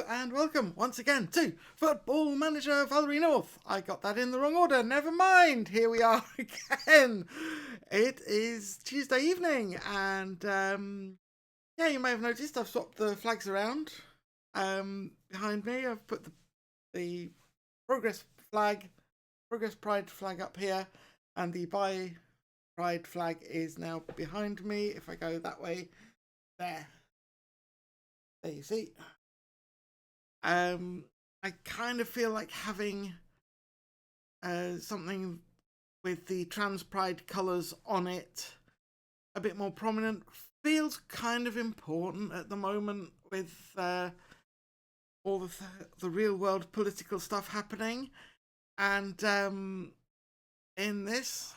and welcome once again to Football Manager Valery North. I got that in the wrong order. Never mind. Here we are again. It is Tuesday evening, and yeah, you may have noticed I've swapped the flags around. Behind me, I've put the Progress Pride flag up here, and the Buy Pride flag is now behind me. If I go that way, there you see. I kind of feel like having something with the Trans Pride colours on it a bit more prominent feels kind of important at the moment with all the real world political stuff happening. And in this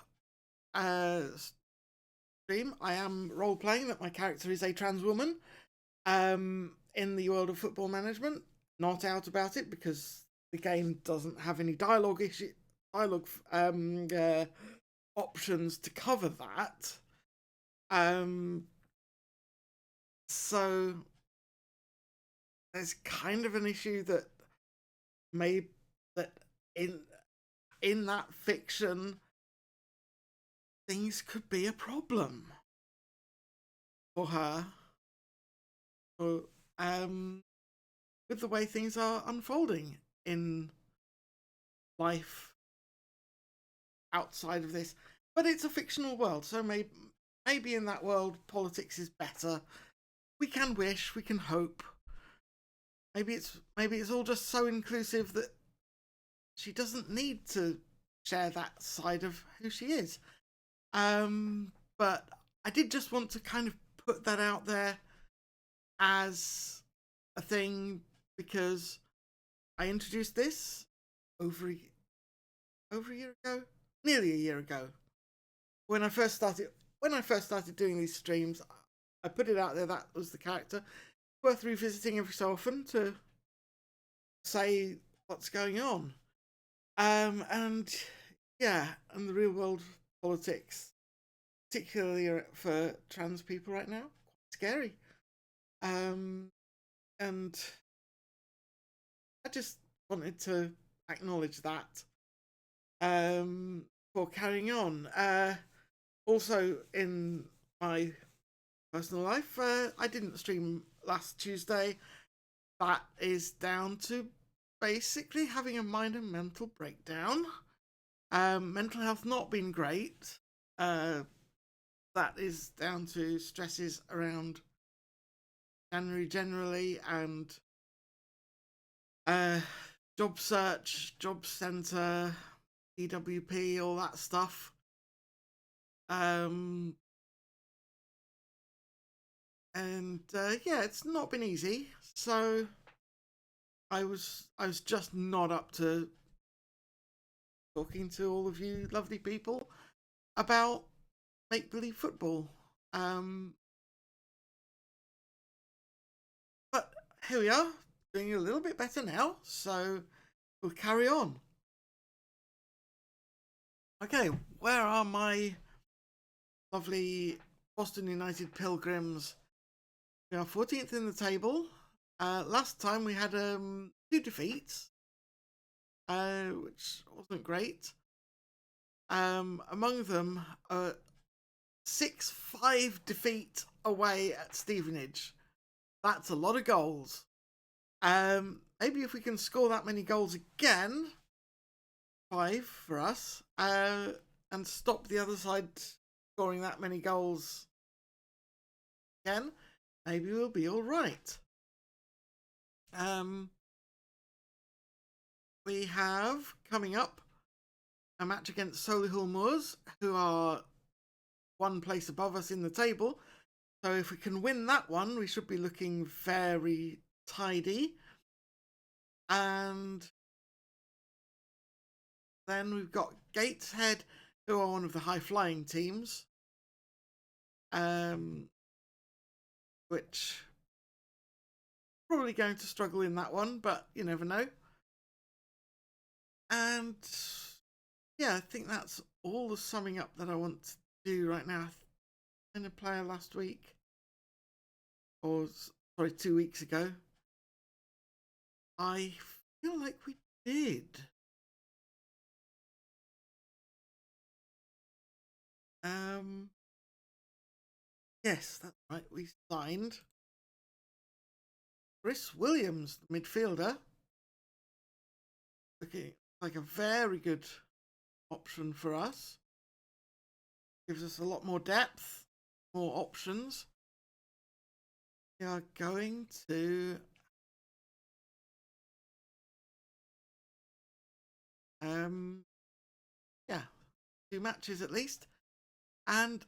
stream, I am role playing that my character is a trans woman in the world of football management. Not out about it because the game doesn't have any dialogue options to cover that. So there's kind of an issue that in that fiction things could be a problem for her. So, with the way things are unfolding in life outside of this. But it's a fictional world, so maybe in that world politics is better. We can wish, we can hope. Maybe it's all just so inclusive that she doesn't need to share that side of who she is. But I did just want to kind of put that out there as a thing, because I introduced this over a year ago, nearly a year ago, when I first started doing these streams. I put it out there that was the character. Worth revisiting every so often to say what's going on. And yeah, and the real world politics, particularly for trans people right now, quite scary. And I just wanted to acknowledge that for carrying on. Also, in my personal life, I didn't stream last Tuesday. That is down to basically having a minor mental breakdown. Mental health not been great. That is down to stresses around January generally, and job search, job centre, EWP, all that stuff. And yeah, it's not been easy. So I was just not up to talking to all of you lovely people about make-believe football. But here we are, doing a little bit better now, so we'll carry on. Okay, where are my lovely Boston United Pilgrims? We are 14th in the table. Last time we had 2 defeats, which wasn't great. Among them, 6-5 defeat away at Stevenage. That's a lot of goals. Maybe if we can score that many goals again, 5 for us, and stop the other side scoring that many goals again, maybe we'll be all right. We have coming up a match against Solihull Moors, who are 1 place above us in the table. So if we can win that one, we should be looking very tidy. And then we've got Gateshead, who are one of the high-flying teams, which probably going to struggle in that one, but you never know. And yeah, I think that's all the summing up that I want to do right now. In a player last week, or sorry, 2 weeks ago, I feel like we did. Yes, that's right. We signed Chris Williams, the midfielder. Looking like a very good option for us. Gives us a lot more depth, more options. We are going to yeah, 2 matches at least. And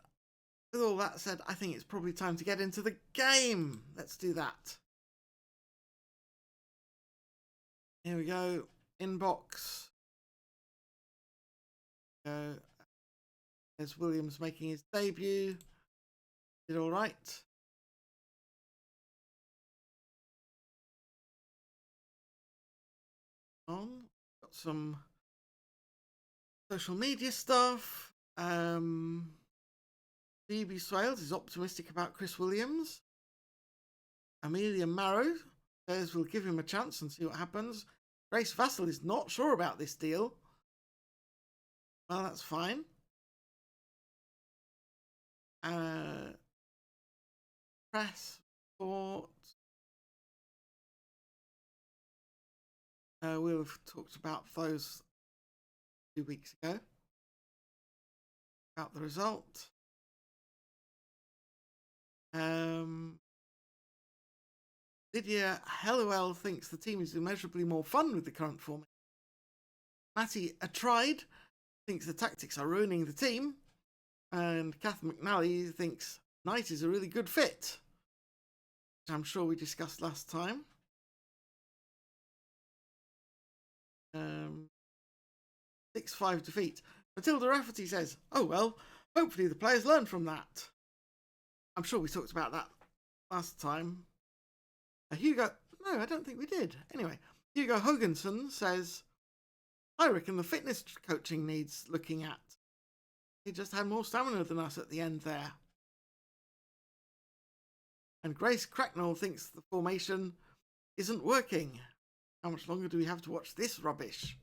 with all that said, I think it's probably time to get into the game. Let's do that. Here we go. Inbox. There's Williams making his debut. Did all right. Got some social media stuff. DB Swales is optimistic about Chris Williams. Amelia Marrow says we'll give him a chance and see what happens. Grace Vassell is not sure about this deal. Well, that's fine. Press report. We'll have talked about those 2 weeks ago. About the result. Lydia Hellowell thinks the team is immeasurably more fun with the current formation. Matty Atride thinks the tactics are ruining the team. And Kath McNally thinks Knight is a really good fit, which I'm sure we discussed last time. 6-5 defeat. Matilda Rafferty says, oh well, hopefully the players learn from that. I'm sure we talked about that last time. Hugo, no, I don't think we did. Anyway, Hugo Hoganson says, I reckon the fitness coaching needs looking at. He just had more stamina than us at the end there. And Grace Cracknell thinks the formation isn't working. How much longer do we have to watch this rubbish?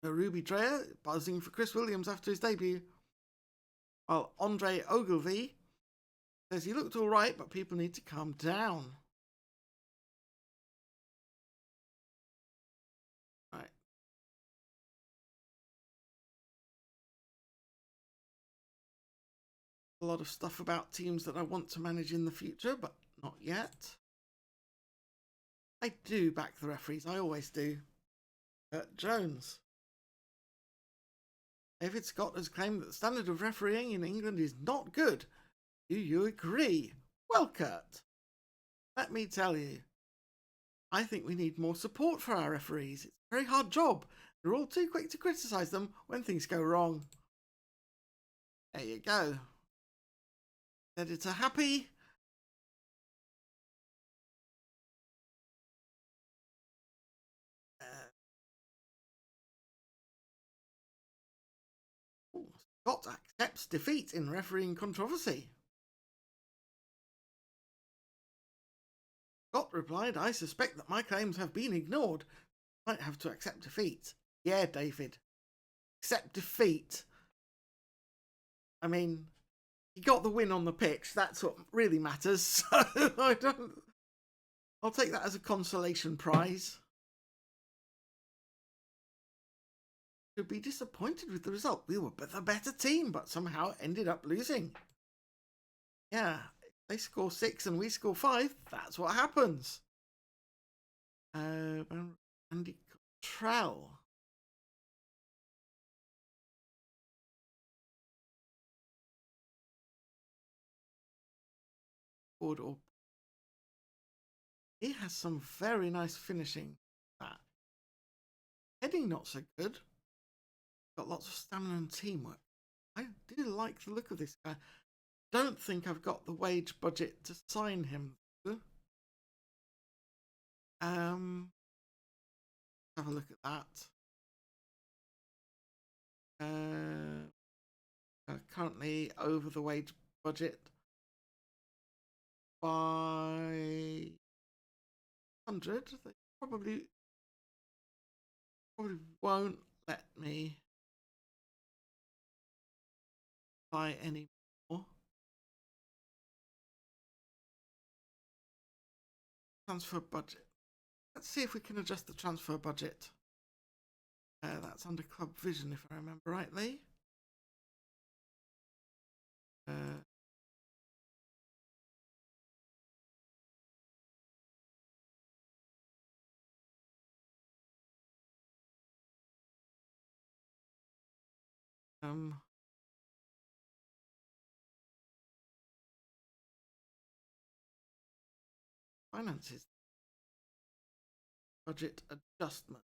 Ruby Dreyer buzzing for Chris Williams after his debut. While Andre Ogilvie says he looked all right, but people need to calm down. Right. A lot of stuff about teams that I want to manage in the future, but not yet. I do back the referees. I always do. Jones. David Scott has claimed that the standard of refereeing in England is not good. Do you agree? Well, Kurt, let me tell you, I think we need more support for our referees. It's a very hard job. We're all too quick to criticise them when things go wrong. There you go. Editor happy. Scott accepts defeat in refereeing controversy. Scott replied, I suspect that my claims have been ignored. Might have to accept defeat. Yeah, David. Accept defeat. I mean, he got the win on the pitch. That's what really matters. So I'll take that as a consolation prize. Should be disappointed with the result. We were the better team, but somehow ended up losing. Yeah, if they score 6 and we score 5, that's what happens. Andy Cottrell. Or he has some very nice finishing. That heading not so good. Got lots of stamina and teamwork. I do like the look of this guy. Don't think I've got the wage budget to sign him. Have a look at that. Currently over the wage budget. 500. They probably won't let me buy any more. Transfer budget. Let's see if we can adjust the transfer budget. That's under Club Vision, if I remember rightly. Finances. Budget adjustment.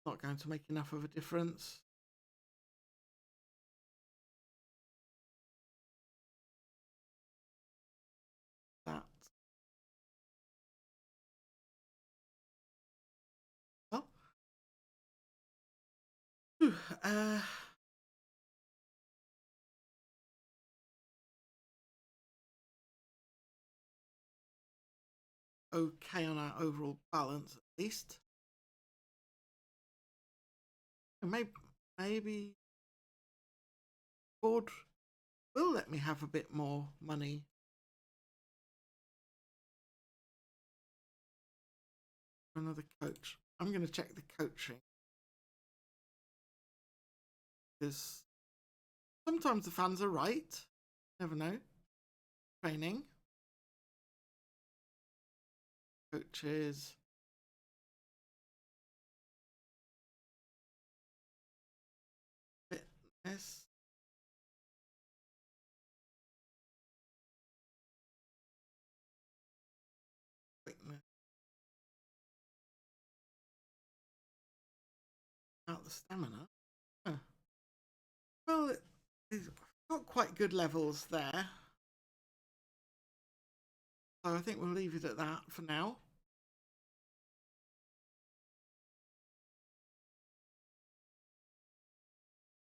Not going to make enough of a difference. That. Well. Okay on our overall balance, at least. Maybe board will let me have a bit more money. Another coach. I'm going to check the coaching, because sometimes the fans are right. Never know. Training. Coaches. Fitness. Quickness. Out the stamina. Huh. Well, it's got quite good levels there. So I think we'll leave it at that for now.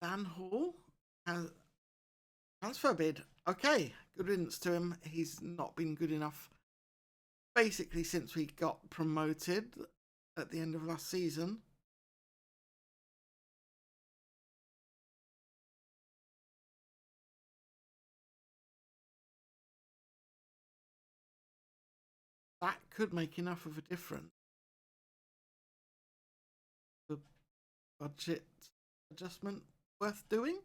Dan Hall has transfer bid. Okay, good riddance to him. He's not been good enough basically since we got promoted at the end of last season. That could make enough of a difference. The budget adjustment worth doing?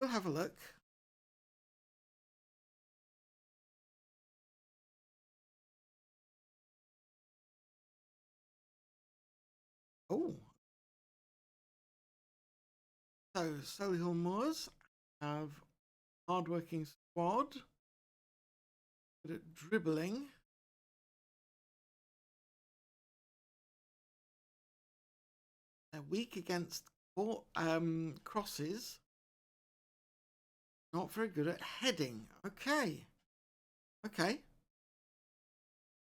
We'll have a look. Oh. So, Solihull Moors have hard-working squad, good at dribbling. They're weak against crosses. Not very good at heading. Okay. Okay.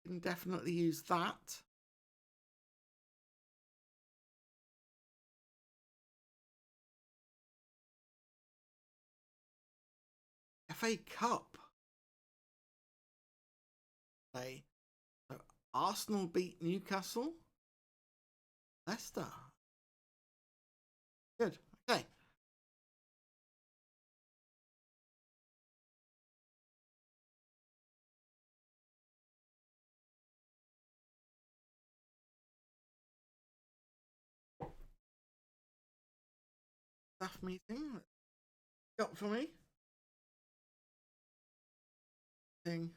Can definitely use that. FA Cup. Okay. So Arsenal beat Newcastle. Leicester. Good. Okay. Staff meeting. Got for me. Thing.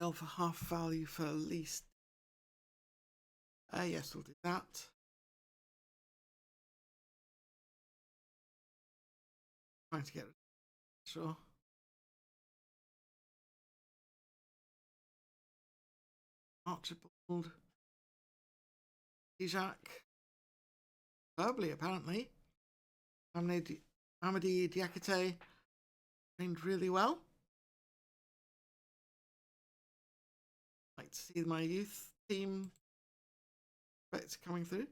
Sell for half value for least. Yes, we'll do that. Trying to get it. Sure. Archibald. Dijak. Verbally, apparently. Hamadi Diakite trained really well. Like to see my youth team coming through.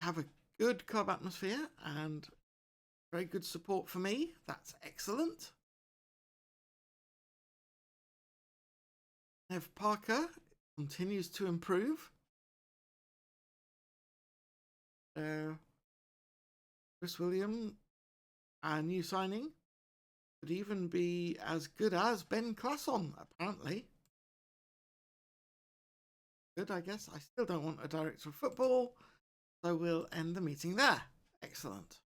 Have a good club atmosphere and very good support for me. That's excellent. Nev Parker continues to improve. Chris William, our new signing, could even be as good as Ben Classon, apparently. Good, I guess. I still don't want a director of football, so we'll end the meeting there. Excellent.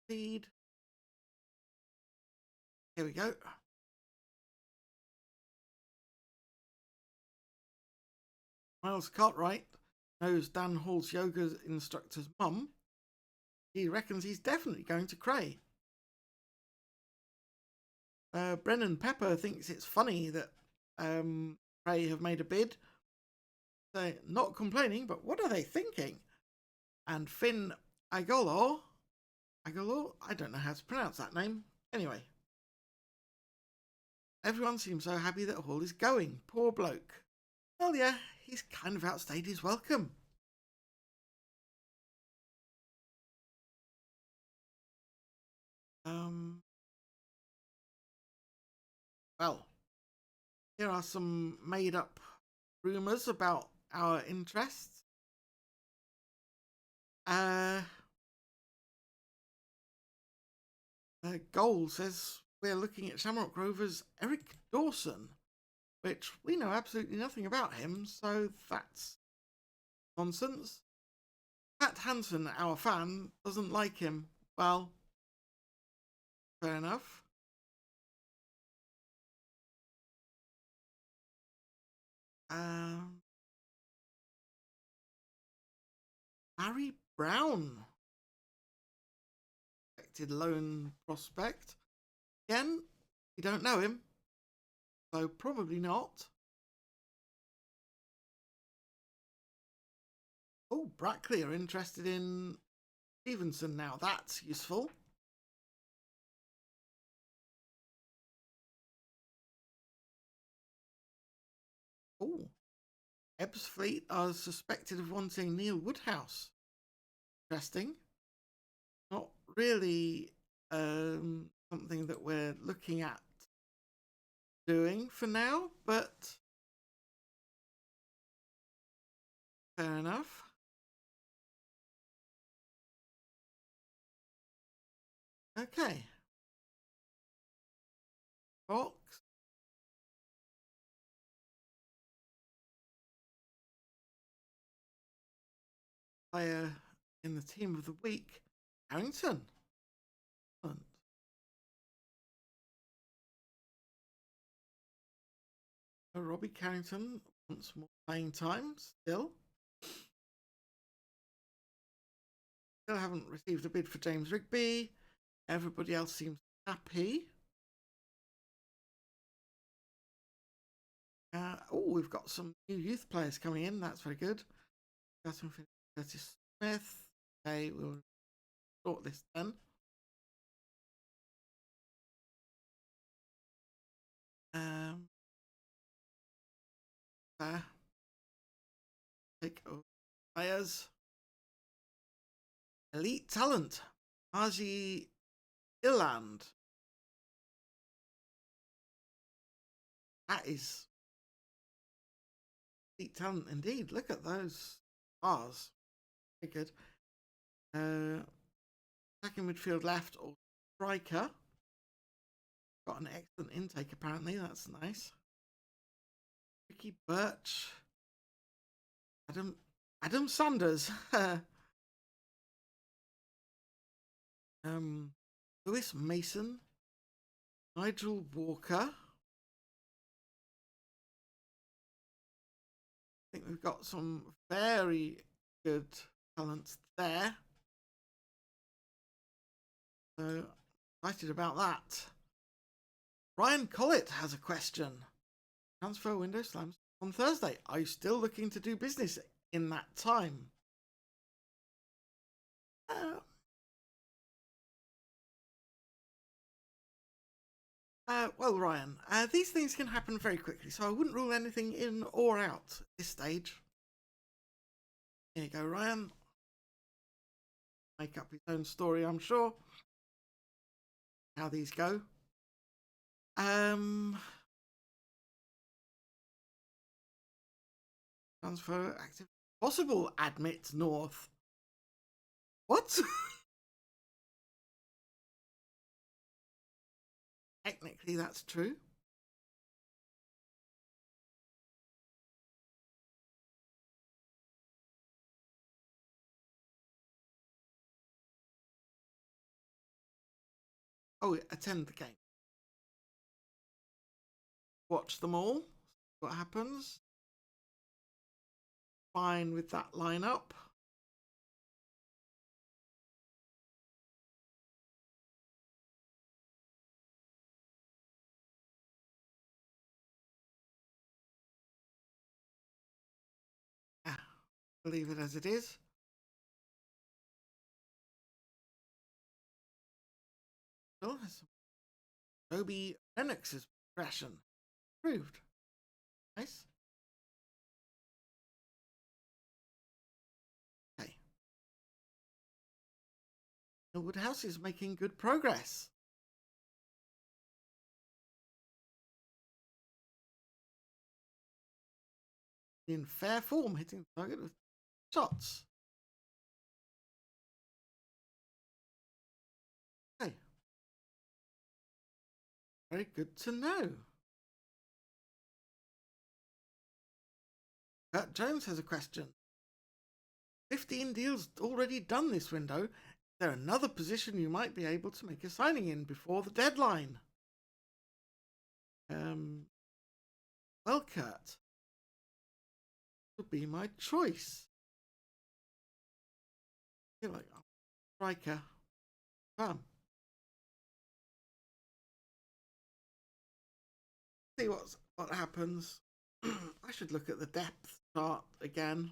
Feed. Here we go. Miles Cartwright knows Dan Hall's yoga instructor's mum. He reckons he's definitely going to Cray. Brennan Pepper thinks it's funny that Cray have made a bid. They're not complaining, but what are they thinking? And Finn Agolor, I don't know how to pronounce that name. Anyway, everyone seems so happy that Hall is going. Poor bloke. Well, yeah, he's kind of outstayed his welcome. Well, here are some made-up rumours about our interests. Goal says we're looking at Shamrock Rovers' Eric Dawson, which we know absolutely nothing about him, so that's nonsense. Pat Hansen, our fan, doesn't like him. Well, fair enough. Harry Brown, expected loan prospect. Again, we don't know him, so probably not. Oh, Brackley are interested in Stevenson now. That's useful. Oh, Ebbsfleet are suspected of wanting Neil Woodhouse. Interesting. Not really something that we're looking at doing for now, but fair enough. Okay. Fox. Player in the team of the week, Harrington. Robbie Carrington wants more playing time still. Still haven't received a bid for James Rigby. Everybody else seems happy. We've got some new youth players coming in. That's very good. Curtis Smith. Okay, we'll sort this then. Take over players. Elite talent. Haji Iland. That is elite talent indeed. Look at those bars. Very good. Attacking midfield left or striker. Got an excellent intake apparently. That's nice. Ricky Birch. Adam Sanders. Lewis Mason. Nigel Walker. I think we've got some very good talents there. So excited about that. Ryan Collett has a question. Transfer window slams on Thursday. Are you still looking to do business in that time? Well, Ryan, these things can happen very quickly, so I wouldn't rule anything in or out at this stage. Here you go, Ryan. Make up his own story, I'm sure. How these go. Transfer active. Possible, admit North. What? Technically, that's true. Oh, attend the game. Watch them all. What happens? Fine with that lineup. Yeah, believe it as it is. Still has some Toby Lennox's progression. Proved. Nice. Okay. Millwood House is making good progress. In fair form, hitting the target with shots. Okay. Very good to know. Kurt Jones has a question. 15 deals already done this window. Is there another position you might be able to make a signing in before the deadline? Well, Kurt, would be my choice. I feel like I'm a striker. See what happens. I should look at the depth chart again.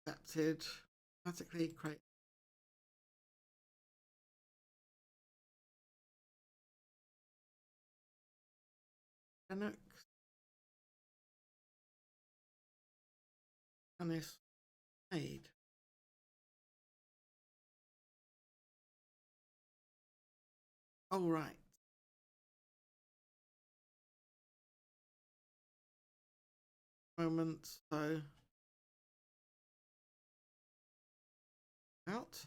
Accepted. Automatically create. Linux. And this made. All right. Moment. So out.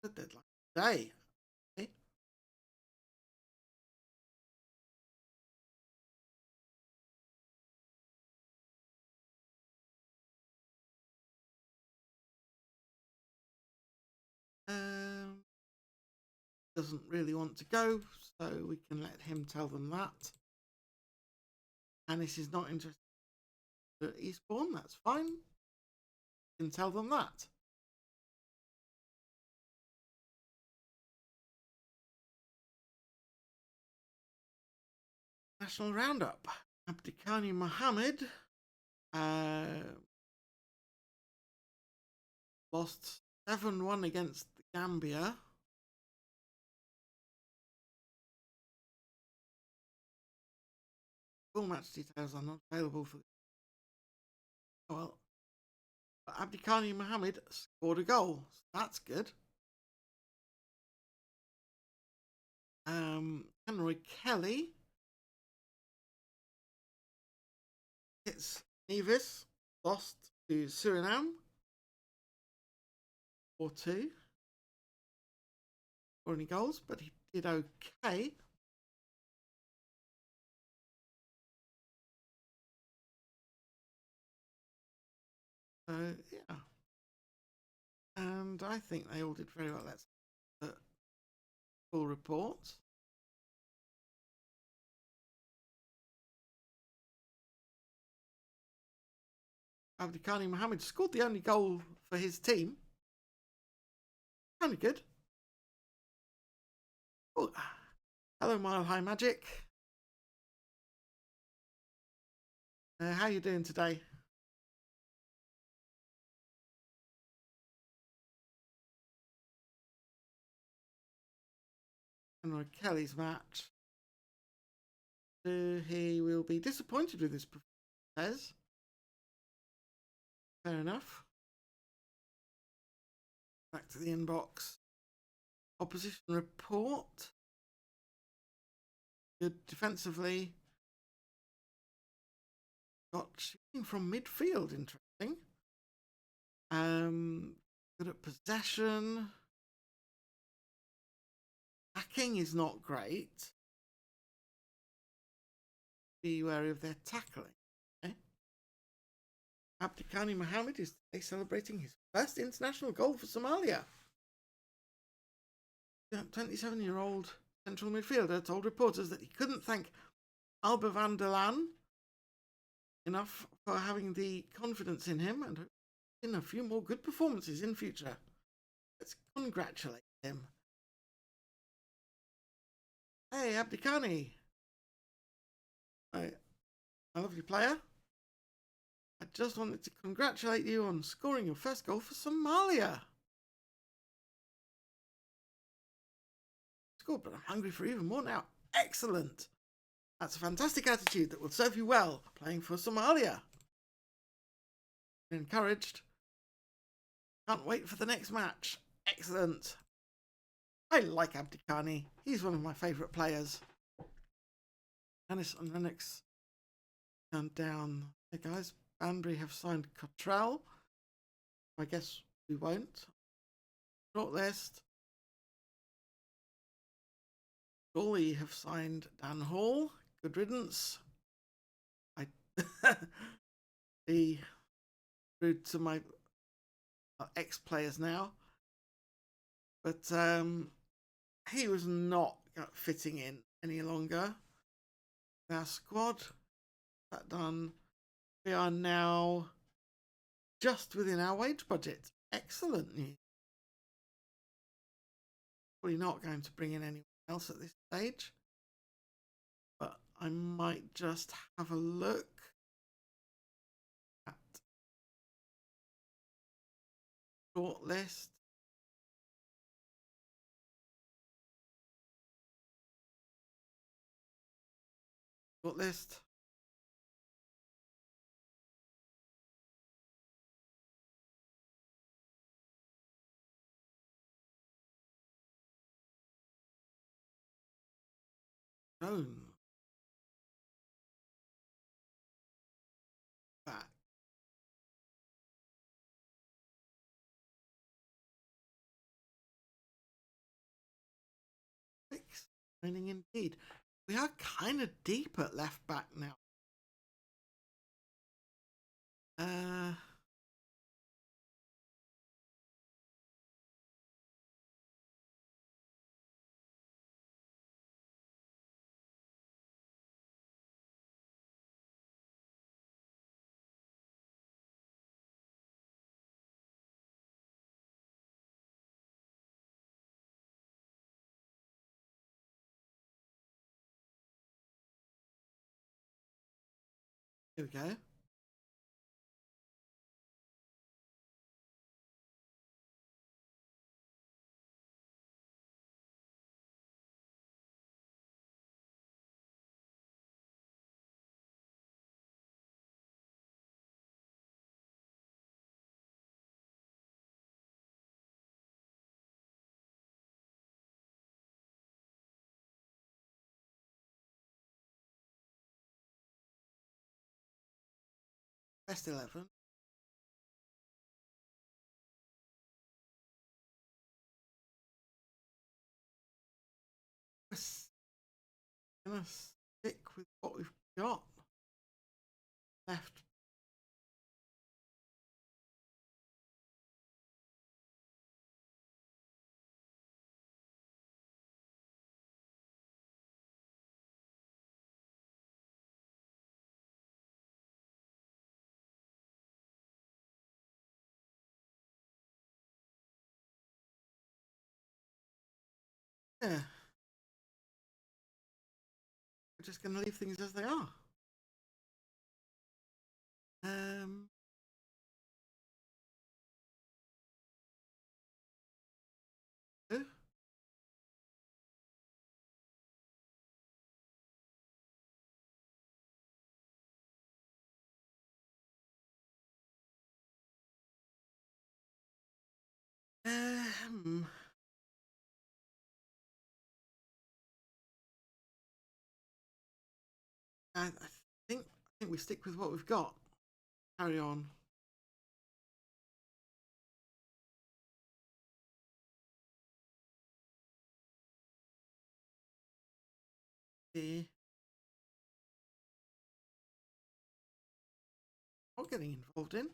The deadline day. Okay. Doesn't really want to go, so we can let him tell them that. And this is not interested in Eastbourne, that's fine. We can tell them that. National Roundup. Abdikani Mohammed lost 7-1 against the Gambia. Full match details are not available for. Well, Abdikani Mohammed scored a goal. So that's good. Henry Kelly hits Nevis, lost to Suriname 4-2. Or any goals, but he did okay. Yeah. And I think they all did very well. That's the full report. Abdikani Mohammed scored the only goal for his team. Kind of good. Oh, hello, Mile High Magic. How you doing today? And Kelly's match. He will be disappointed with his performance. Fair enough. Back to the inbox. Opposition report. Good defensively. Got shooting from midfield, interesting. Good at possession. Hacking is not great. Be wary of their tackling. Okay. Abdikhani Mohammed is today celebrating his first international goal for Somalia. The 27-year-old central midfielder told reporters that he couldn't thank Alba van der Laan enough for having the confidence in him and in a few more good performances in future. Let's congratulate him. Hey, Abdikhani. Hi, my lovely player. I just wanted to congratulate you on scoring your first goal for Somalia. Scored, but I'm hungry for even more now. Excellent. That's a fantastic attitude that will serve you well playing for Somalia. Encouraged. Can't wait for the next match. Excellent. I like Abdikhani. He's one of my favourite players. Anis and Lennox turned down. Hey guys, Banbury have signed Cottrell. I guess we won't. Shortlist. Goalie have signed Dan Hall. Good riddance. I be rude to my ex-players now, but he was not fitting in any longer. Our squad, that done. We are now just within our wage budget. Excellent news. Probably not going to bring in anyone else at this stage, but I might just have a look at shortlist. Shortlist. Zone. Back. Exciting indeed. We are kind of deep at left back now. Here we go. Best 11. We're gonna stick with what we've got left. Yeah. We're just going to leave things as they are. Um, oh, um, I think we stick with what we've got. Carry on. The not getting involved in.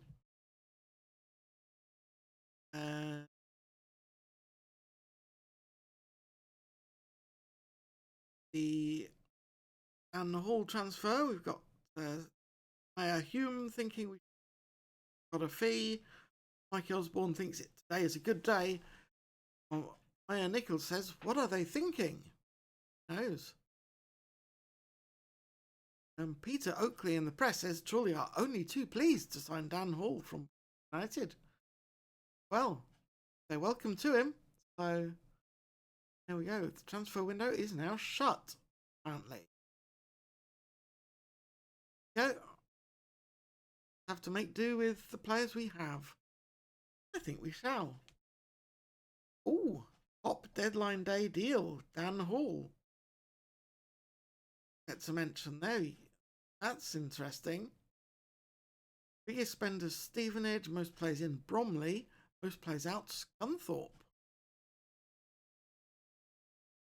Uh, the and the Hall transfer. We've got Maya Hume thinking we've got a fee. Mikey Osborne thinks today is a good day. Well, Maya Nichols says, "What are they thinking?" Who knows? And Peter Oakley in the press says, "Truly are only too pleased to sign Dan Hall from United." Well, they're welcome to him. So there we go. The transfer window is now shut, apparently. Yeah, have to make do with the players we have. I think we shall. Oh, top deadline day deal, Dan Hall. That's a mention there. That's interesting. Biggest spenders Stevenage, most players in Bromley, most players out Scunthorpe.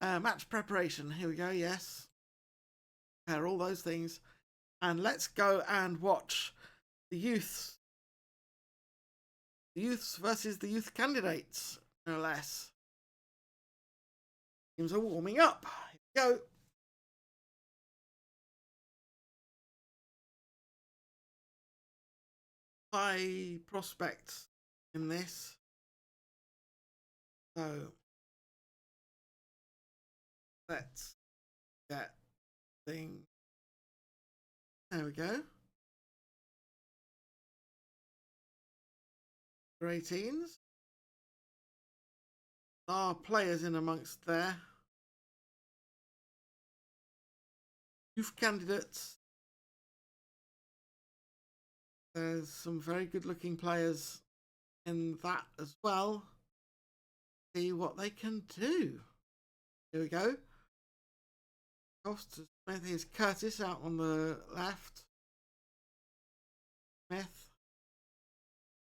Match preparation. Here we go. Yes. Compare all those things. And let's go and watch the youths. The youths versus the youth candidates, no less. Teams are warming up. Here we go. High prospects in this. So let's get things. There we go. 18s. There are players in amongst there. Youth candidates. There's some very good looking players in that as well. See what they can do. Here we go. Costa Smith is Curtis out on the left. Smith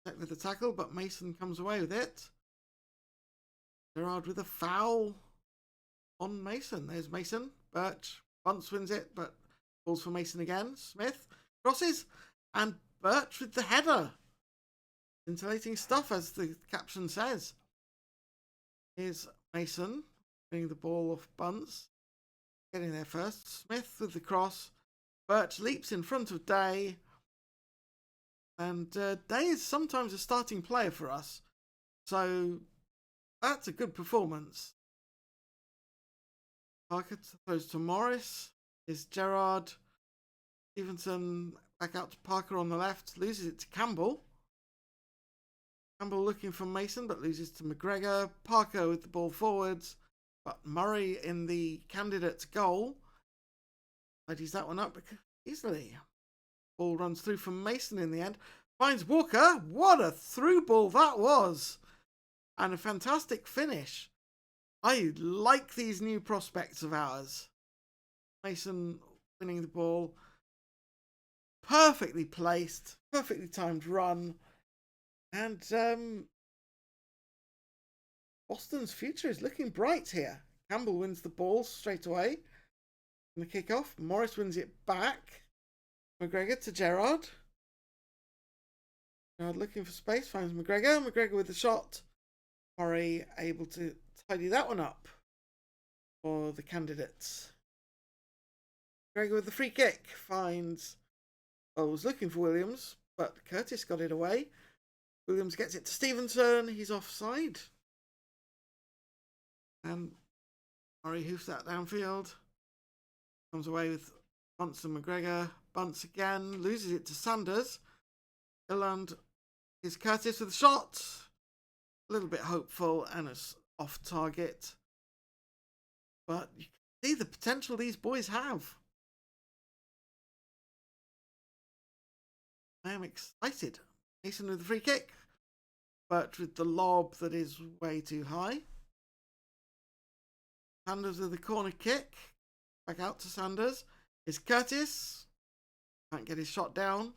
set with the tackle, but Mason comes away with it. Gerard with a foul on Mason. There's Mason. Birch. Bunce wins it, but falls for Mason again. Smith crosses, and Birch with the header. Scintillating stuff, as the caption says. Here's Mason winning the ball off Bunce. Getting there first. Smith with the cross. Birch leaps in front of Day. And Day is sometimes a starting player for us. So that's a good performance. Parker throws to Morris. Is Gerard. Stevenson back out to Parker on the left. Loses it to Campbell. Campbell looking for Mason, but loses to McGregor. Parker with the ball forwards. But Murray in the candidate's goal. Tidies that one up easily. Ball runs through from Mason in the end. Finds Walker. What a through ball that was. And a fantastic finish. I like these new prospects of ours. Mason winning the ball. Perfectly placed. Perfectly timed run. And Boston's future is looking bright here. Campbell wins the ball straight away. In the kickoff, Morris wins it back. McGregor to Gerard. Gerard looking for space, finds McGregor. McGregor with the shot. Murray able to tidy that one up for the candidates. McGregor with the free kick finds. I was looking for Williams, but Curtis got it away. Williams gets it to Stevenson. He's offside. And Murray hoofs that downfield. Comes away with bunts and McGregor. Bunts again. Loses it to Sanders. Ireland is Curtis with a shot. A little bit hopeful and it's off target. But you can see the potential these boys have. I am excited. Mason with the free kick. But with the lob that is way too high. Sanders with the corner kick. Back out to Sanders. Is Curtis. Can't get his shot down.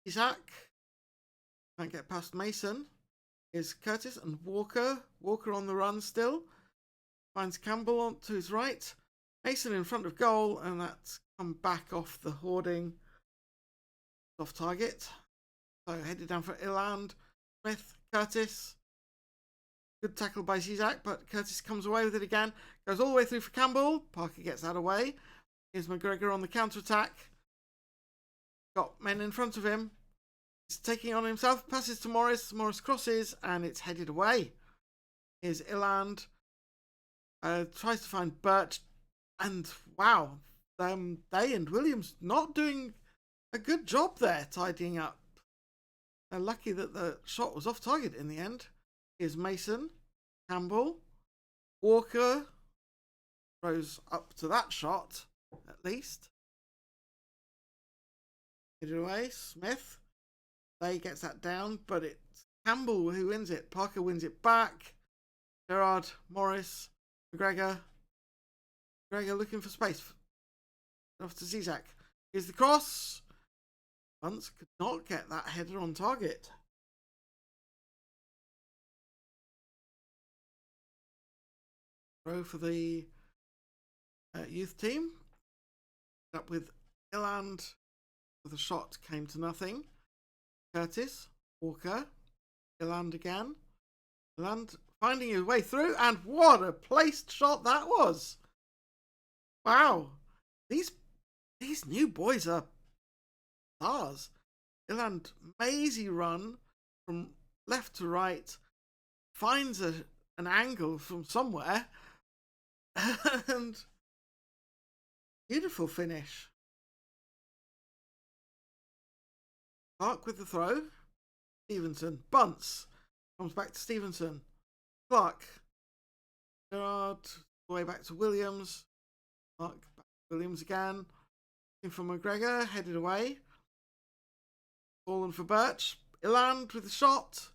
Isaac. Can't get past Mason. Is Curtis and Walker. Walker on the run still. Finds Campbell on to his right. Mason in front of goal, and that's come back off the hoarding. Off target. So headed down for Ireland. Smith, Curtis. Good tackle by Zizak, but Curtis comes away with it again. Goes all the way through for Campbell. Parker gets that away. Here's McGregor on the counter-attack. Got men in front of him. He's taking on himself. Passes to Morris. Morris crosses, and it's headed away. Here's Ireland. Tries to find Birch. And wow, they and Williams not doing a good job there tidying up. They're lucky that the shot was off target in the end. Here's Mason, Campbell, Walker. Rose up to that shot, at least. Get it away. Smith. They gets that down, but it's Campbell who wins it. Parker wins it back. Gerard, Morris, McGregor. McGregor looking for space. Off to Zizak. Here's the cross. Bunce could not get that header on target. Throw for the youth team. Up with Ireland. The shot came to nothing. Curtis, Walker, Ireland again. Ireland finding his way through, and what a placed shot that was. Wow. These new boys are stars. Ireland, mazy run from left to right, finds an angle from somewhere, and beautiful finish. Clark with the throw. Stevenson, bunts. Comes back to Stevenson. Clark. Gerard, all the way back to Williams. Clark, back to Williams again. Looking for McGregor, headed away. Fallen for Birch. Ireland with the shot.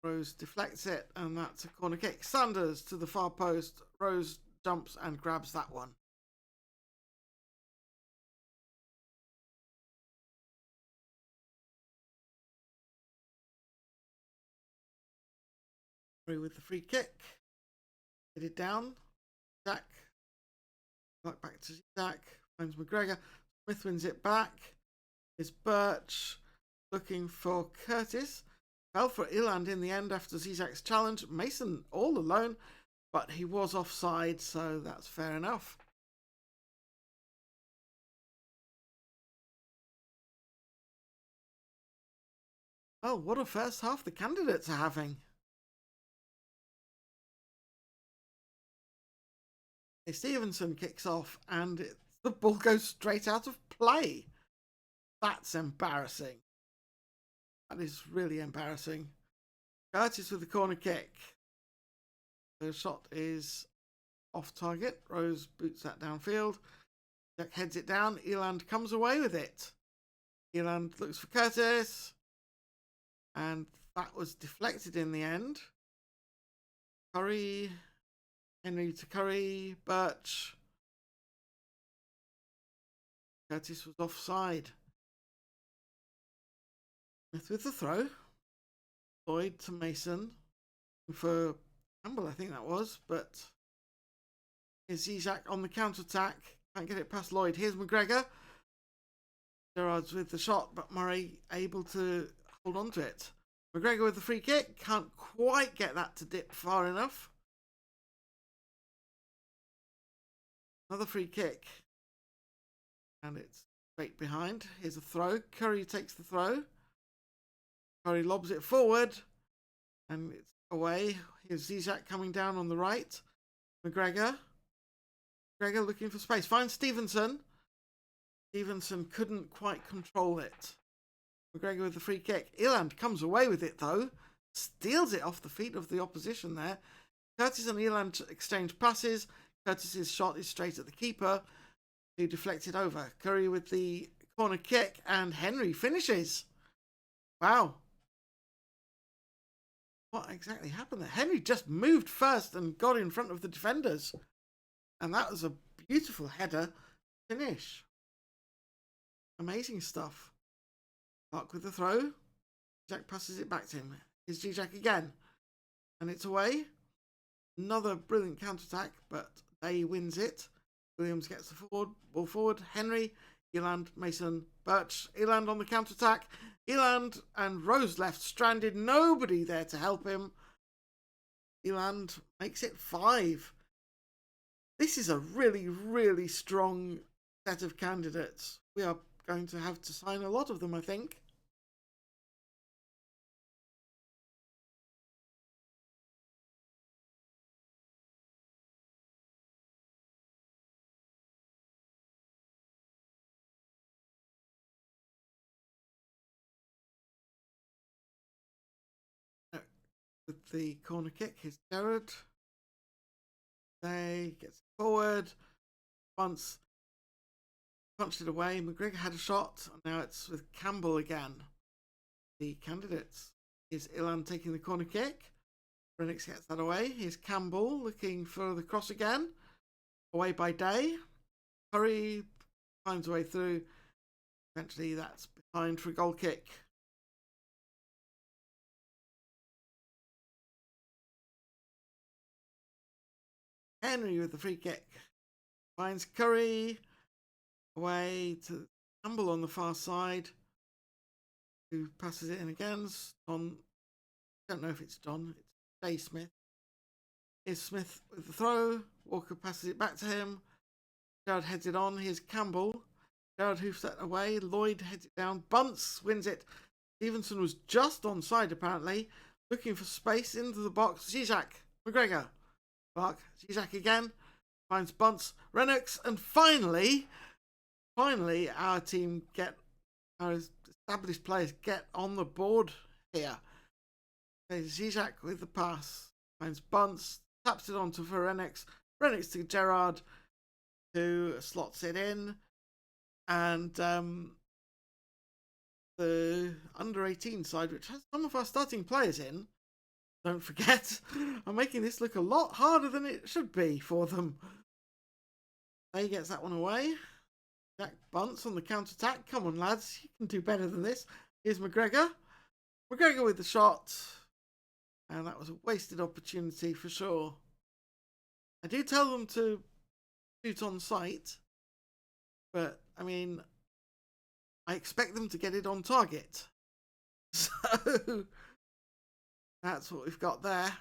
Rose deflects it, and that's a corner kick. Sanders to the far post. Rose jumps and grabs that one. With the free kick. Get it down. Zach. Back to Zach. Finds McGregor. Smith wins it back. Is Birch looking for Curtis. Fell for Ireland in the end after Zizak's challenge. Mason all alone, but he was offside, so that's fair enough. Well, what a first half the candidates are having. Stevenson kicks off, and the ball goes straight out of play. That's embarrassing. That is really embarrassing. Curtis with the corner kick. The shot is off target. Rose boots that downfield. Jack heads it down. Eland comes away with it. Eland looks for Curtis. And that was deflected in the end. Curry. Henry to Curry. Birch. Curtis was offside. Smith with the throw. Lloyd to Mason. For Campbell, I think that was. But here's Zizak on the counter-attack. Can't get it past Lloyd. Here's McGregor. Gerard's with the shot, but Murray able to hold on to it. McGregor with the free kick. Can't quite get that to dip far enough. Another free kick. And it's straight behind. Here's a throw. Curry takes the throw. Curry lobs it forward. And it's away. Here's Zizek coming down on the right. McGregor. McGregor looking for space. Finds Stevenson. Stevenson couldn't quite control it. McGregor with the free kick. Eland comes away with it though. Steals it off the feet of the opposition there. Curtis and Eland exchange passes. Curtis's shot is straight at the keeper, who deflected over. Curry with the corner kick, and Henry finishes. Wow. What exactly happened there? Henry just moved first and got in front of the defenders. And that was a beautiful header finish. Amazing stuff. Clark with the throw. Jack passes it back to him. Here's G-Jack again. And it's away. Another brilliant counter-attack, but Day wins it. Williams gets the ball forward. Henry, Eland, Mason, Birch. Eland on the counter-attack. Eland and Rose left stranded. Nobody there to help him. Eland makes it 5. This is a really, really strong set of candidates. We are going to have to sign a lot of them, I think. With the corner kick, here's Jared. They gets forward. Once punched it away. McGregor had a shot. Now it's with Campbell again. The candidates. Is Ilan taking the corner kick. Renix gets that away. Here's Campbell looking for the cross again. Away by Day. Curry finds a way through. Eventually that's behind for a goal kick. Henry with the free kick. Finds Curry. Away to Campbell on the far side. Who passes it in again. Don. I don't know if it's Don. It's Jay Smith. Here's Smith with the throw. Walker passes it back to him. Gerard heads it on. Here's Campbell. Gerard hoofs that away. Lloyd heads it down. Bunce wins it. Stevenson was just onside apparently. Looking for space into the box. Zizek. McGregor. Clark. Zizek again. Finds Bunce. Renux. And finally our team our established players get on the board here. Okay, Zizek with the pass. Finds Bunce. Taps it onto for Renix. Renix to Gerard, who slots it in. And the under-18 side, which has some of our starting players in, don't forget, are making this look a lot harder than it should be for them. They gets that one away. Jack Bunce on the counter-attack. Come on, lads. You can do better than this. Here's McGregor. McGregor with the shot. And that was a wasted opportunity for sure. I do tell them to shoot on sight. But, I mean, I expect them to get it on target. So, that's what we've got there.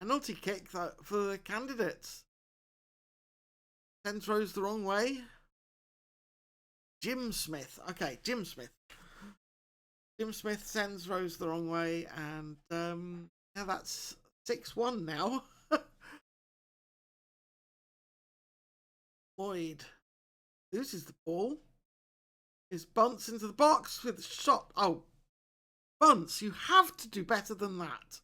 Penalty kick for the candidates. Sends Rose the wrong way. Jim Smith. Okay, Jim Smith. Jim Smith sends Rose the wrong way. And yeah, that's 6-1 now. Lloyd loses the ball. Is Bunce into the box with a shot. Oh, Bunce, you have to do better than that.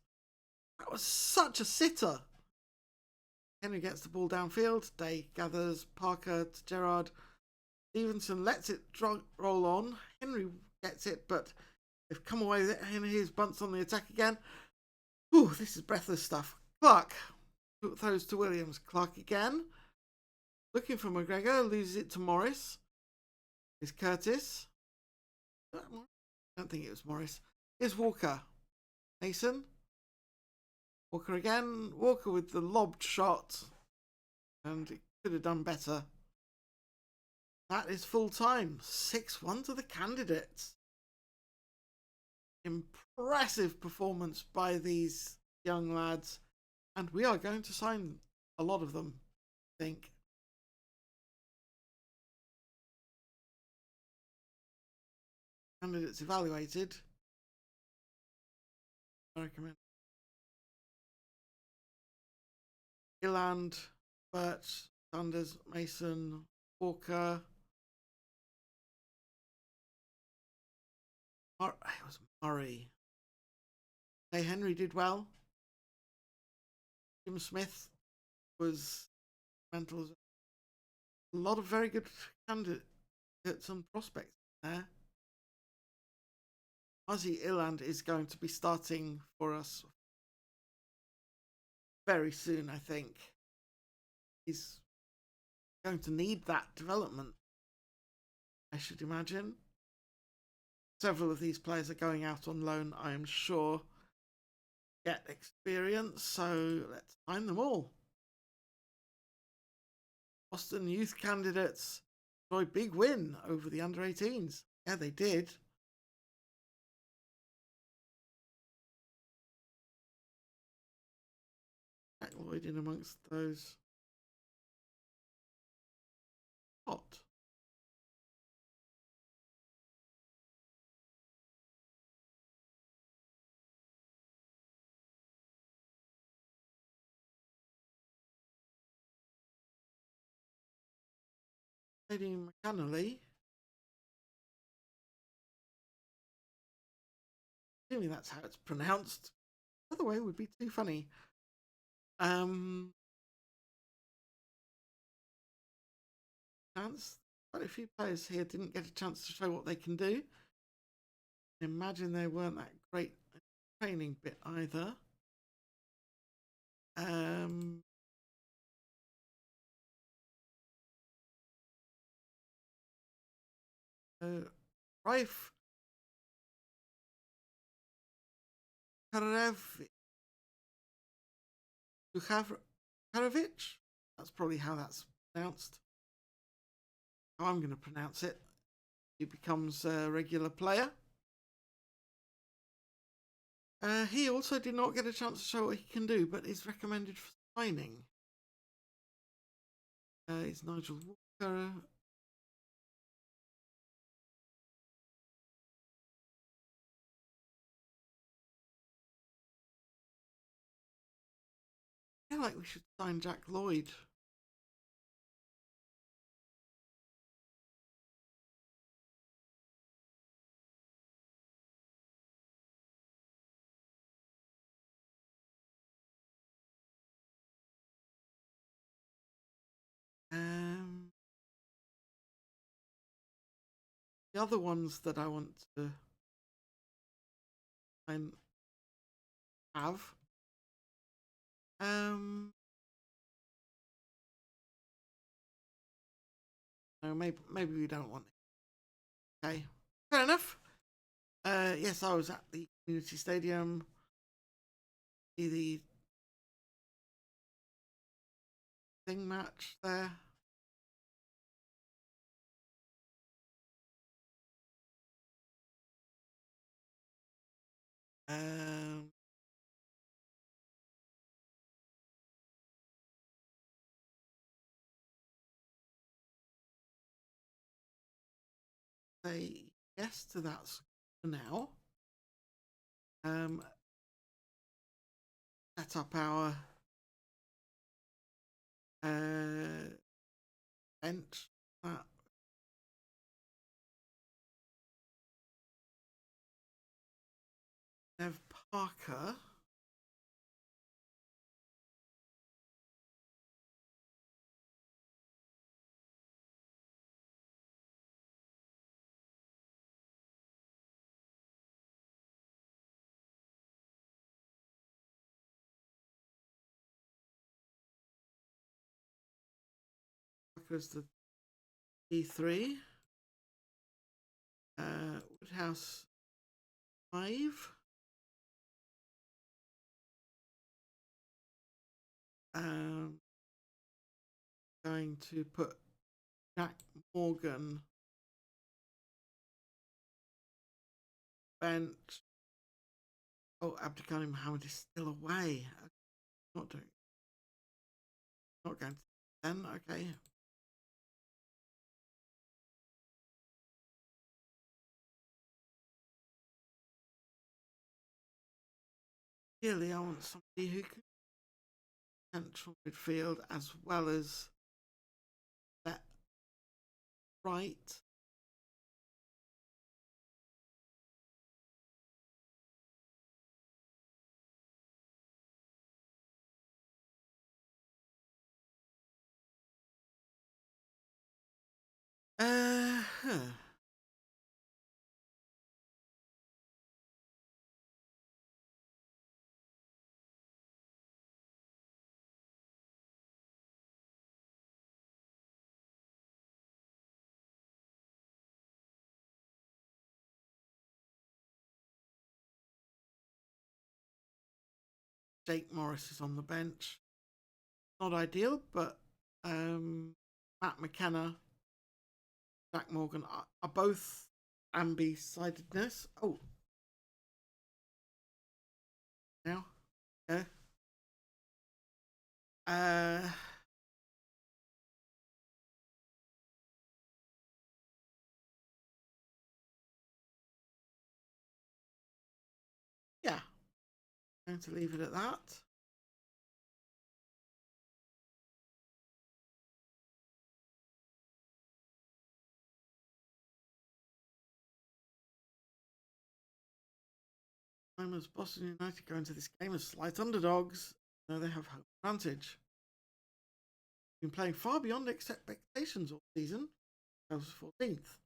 That was such a sitter. Henry gets the ball downfield. Day gathers. Parker to Gerard. Stevenson lets it roll on. Henry gets it, but they've come away with it. And here's Bunce on the attack again. Ooh, this is breathless stuff. Clark throws to Williams. Clark again. Looking for McGregor. Loses it to Morris. Here's Curtis. I don't think it was Morris. Here's Walker. Mason. Walker again. Walker with the lobbed shot. And it could have done better. That is full time. 6-1 to the candidates. Impressive performance by these young lads. And we are going to sign a lot of them, I think. Candidates evaluated. I recommend Gilland, Burt, Sanders, Mason, Walker. It was Murray. Hey, Henry did well. Jim Smith was mental. A lot of very good candidates and prospects there. Ozzy Iland is going to be starting for us very soon, I think. He's going to need that development, I should imagine. Several of these players are going out on loan, I am sure. Get experience, so let's sign them all. Boston youth candidates enjoy a big win over the under-18s. Yeah, they did. Jack Lloyd in amongst those. Hot. Lady McAnally. Assuming that's how it's pronounced. The other way would be too funny. Chance. Quite a few players here didn't get a chance to show what they can do. Imagine they weren't that great at the training bit either. Raif Karavich. That's probably how that's pronounced. How I'm going to pronounce it. He becomes a regular player. He also did not get a chance to show what he can do, but is recommended for signing. It's Nigel Walker. I feel like we should sign Jack Lloyd. The other ones that I want to have. No, maybe we don't want it. Okay, fair enough. Yes, I was at the community stadium. The thing match there. Say yes to that for now. Set up our bench. Nev Parker. Parker's the D3. Woodhouse 5. Going to put Jack Morgan bench. Oh, Abdikani Mohammed is still away. Not doing. Not going to 10. Okay. Really, I want somebody who can central midfield as well as that right. Huh. Jake Morris is on the bench. Not ideal, but Matt McKenna, Jack Morgan are both ambi-sidedness. Oh, now, yeah. Uh, yeah. Going to leave it at that. I'm as Boston United go into this game as slight underdogs. Though they have home advantage. Been playing far beyond expectations all season. I was 14th.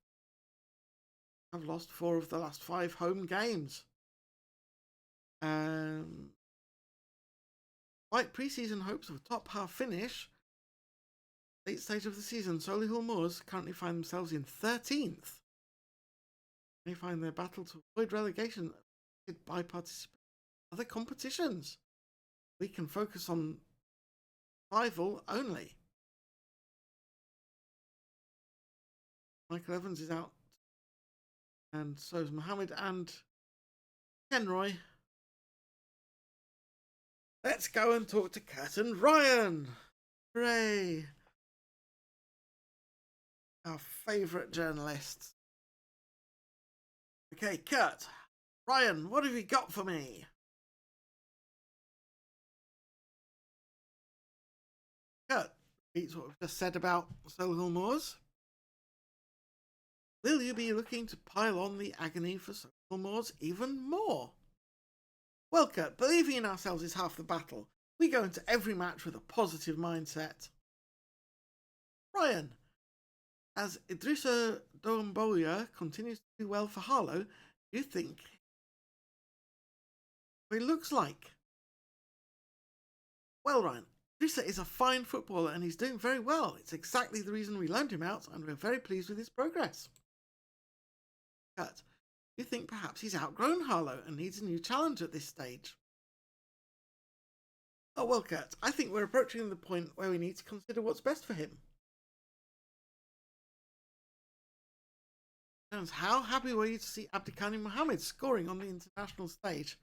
I've lost 4 of the last 5 home games. Like pre-season hopes of a top half finish, late stage of the season, Solihull Moors currently find themselves in 13th. They find their battle to avoid relegation by participation in other competitions. We can focus on survival only. Michael Evans is out, and so is Mohammed and Kenroy. Let's go and talk to Kurt and Ryan. Hooray! Our favourite journalists. Okay, Kurt, Ryan, what have you got for me? Kurt, repeats what we've just said about Solihull Moors. Will you be looking to pile on the agony for Solihull Moors even more? Well, Kurt, believing in ourselves is half the battle. We go into every match with a positive mindset. Ryan, as Idrissa Doumbouya continues to do well for Harlow, do you think what he looks like? Well, Ryan, Idrissa is a fine footballer and he's doing very well. It's exactly the reason we loaned him out and we're very pleased with his progress. Kurt, do you think perhaps he's outgrown Harlow and needs a new challenge at this stage? Oh, well, Kurt, I think we're approaching the point where we need to consider what's best for him. Jones, how happy were you to see Abdikhani Mohammed scoring on the international stage?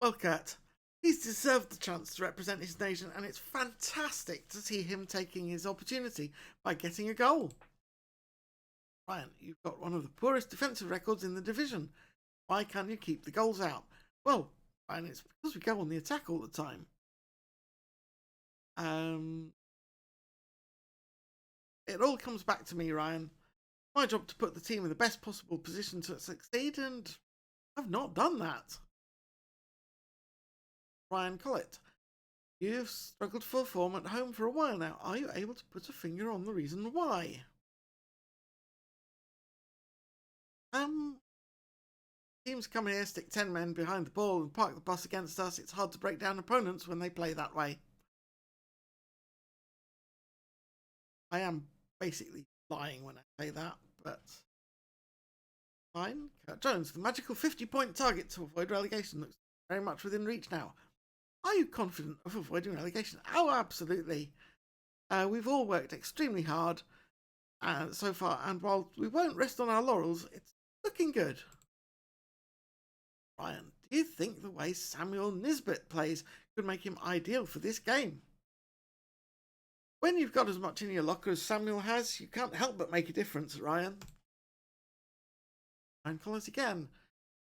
Well, Kurt, he's deserved the chance to represent his nation, and it's fantastic to see him taking his opportunity by getting a goal. Ryan, you've got one of the poorest defensive records in the division. Why can't you keep the goals out? Well, Ryan, it's because we go on the attack all the time. It all comes back to me, Ryan. My job to put the team in the best possible position to succeed, and I've not done that. Ryan Collett, you've struggled for form at home for a while now. Are you able to put a finger on the reason why? Teams come here, stick 10 men behind the ball and park the bus against us. It's hard to break down opponents when they play that way. I am basically lying when I say that, but fine. Kurt Jones, the magical 50-point target to avoid relegation looks very much within reach now. Are you confident of avoiding relegation? Oh, absolutely. We've all worked extremely hard so far, and while we won't rest on our laurels, it's looking good. Ryan, Do you think the way Samuel Nisbet plays could make him ideal for this game? When you've got as much in your locker as Samuel has, you can't help but make a difference, Ryan. Ryan Collins again.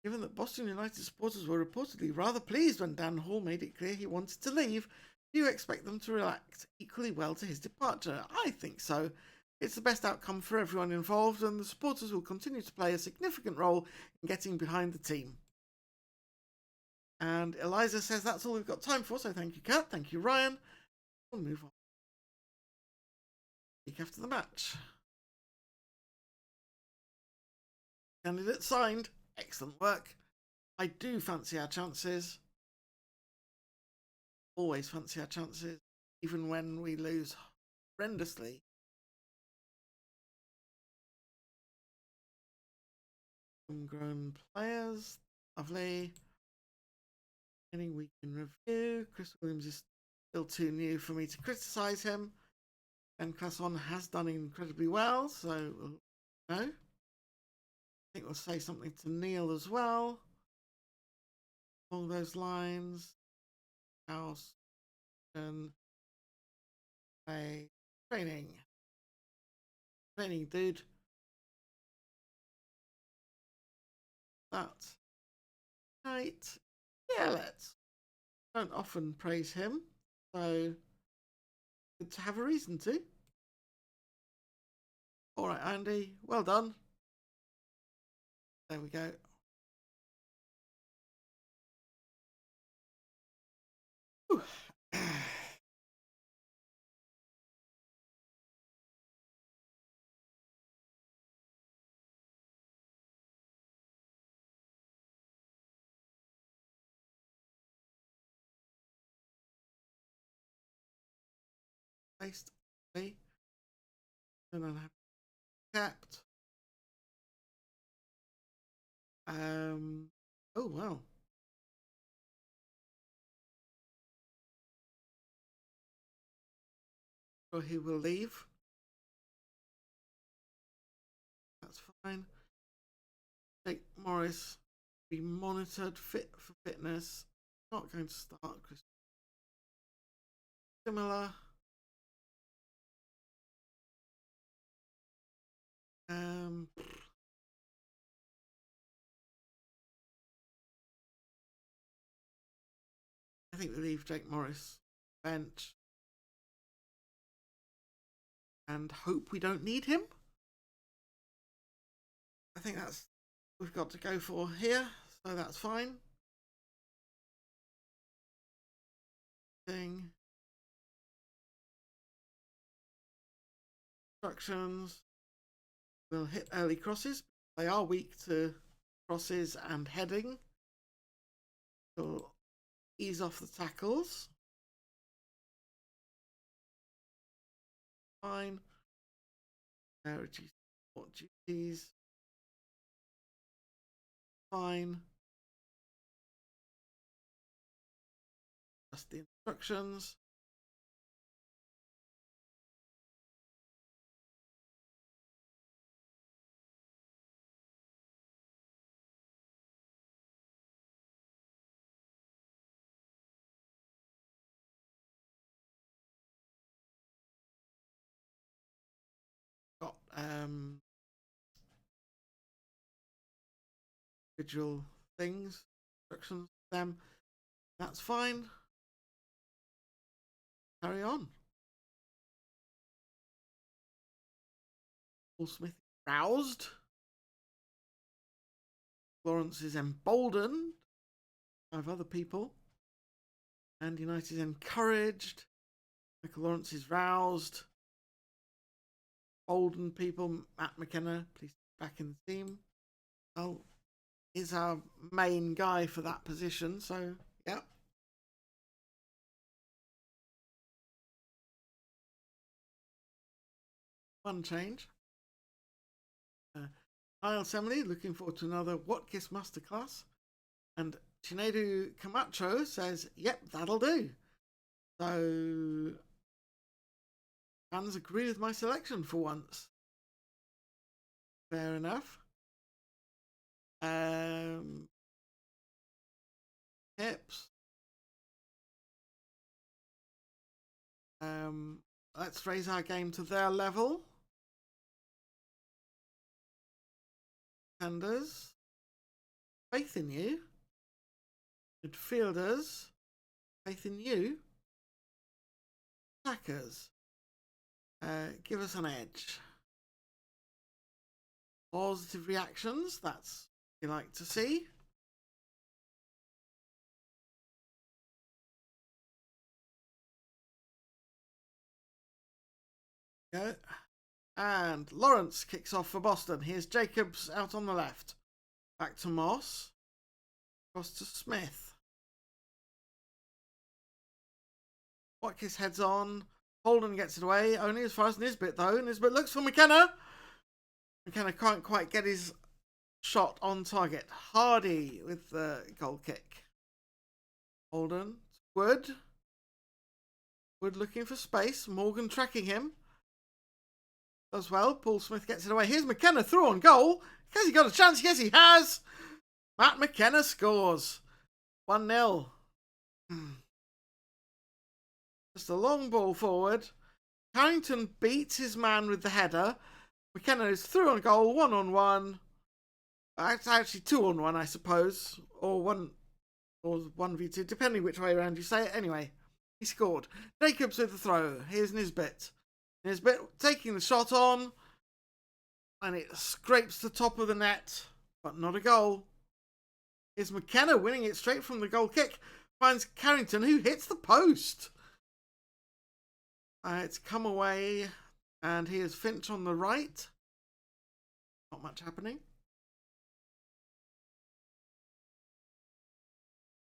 Given that Boston United supporters were reportedly rather pleased when Dan Hall made it clear he wanted to leave, do you expect them to react equally well to his departure? I think so. It's the best outcome for everyone involved, and the supporters will continue to play a significant role in getting behind the team. And Eliza says that's all we've got time for, so thank you, Kat. Thank you, Ryan. We'll move on. Week after the match. Candidate signed. Excellent work. I do fancy our chances. Always fancy our chances, even when we lose horrendously. Homegrown players. Lovely. Any week in review. Chris Williams is still too new for me to criticise him. Ben Classon has done incredibly well, so no. I think we'll say something to Neil as well. Along those lines. House and play training. Training, dude. That's right. Yeah, let's. Don't often praise him, so good to have a reason to. All right, Andy, well done. There we go. Placed me. And then I have capped. Oh well. So he will leave. That's fine. Jake Morris be monitored, fit for fitness. Not going to start. Similar. I think we leave Jake Morris bench and hope we don't need him. I think that's we've got to go for here, so that's fine. Thing. Instructions. We'll hit early crosses. They are weak to crosses and heading. We'll ease off the tackles. Fine. Reduce support duties. Fine. Just the instructions. Got individual things, instructions for them. That's fine. Carry on. Paul Smith is roused. Lawrence is emboldened. 5 other people. And United is encouraged. Michael Lawrence is roused. Emboldened people. Matt McKenna, please back in the team. Well, he's our main guy for that position, so yeah. One change. Niall Semley, looking forward to another What Kiss Masterclass. And Chinedu Camacho says, yep, that'll do. So fans agree with my selection for once. Fair enough. hips. Let's raise our game to their level. Defenders, faith in you. Midfielders, faith in you. Attackers, give us an edge. Positive reactions, that's what you like to see. Go. And Lawrence kicks off for Boston. Here's Jacobs out on the left. Back to Moss. Across to Smith. Watkins heads on. Holden gets it away. Only as far as Nisbet, though. Nisbet looks for McKenna. McKenna can't quite get his shot on target. Hardy with the goal kick. Holden. Wood. Wood looking for space. Morgan tracking him. Does well. Paul Smith gets it away. Here's McKenna through on goal. Has he got a chance? Yes, he has. Matt McKenna scores. 1-0. Just a long ball forward. Carrington beats his man with the header. McKenna is through on goal. 1-on-1. It's actually 2-on-1, I suppose. Or 1v2, depending which way around you say it. Anyway, he scored. Jacobs with the throw. Here's Nisbet. Nisbet taking the shot on, and it scrapes the top of the net, but not a goal. Here's McKenna winning it straight from the goal kick. Finds Carrington, who hits the post. It's come away, and here's Finch on the right. Not much happening.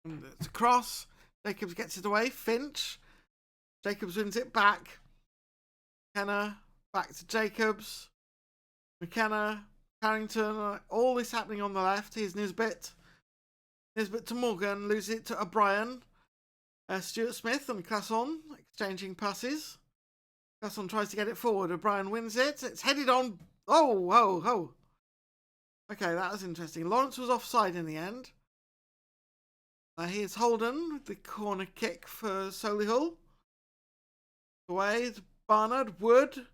And it's a cross. Jacobs gets it away. Finch. Jacobs wins it back. McKenna, back to Jacobs. McKenna, Carrington, all this happening on the left. Here's Nisbet. Nisbet to Morgan, loses it to O'Brien. Stuart Smith and Classon exchanging passes. Classon tries to get it forward. O'Brien wins it. It's headed on. Oh. Okay, that was interesting. Lawrence was offside in the end. Here's Holden with the corner kick for Solihull. Away to Barnard, Wood,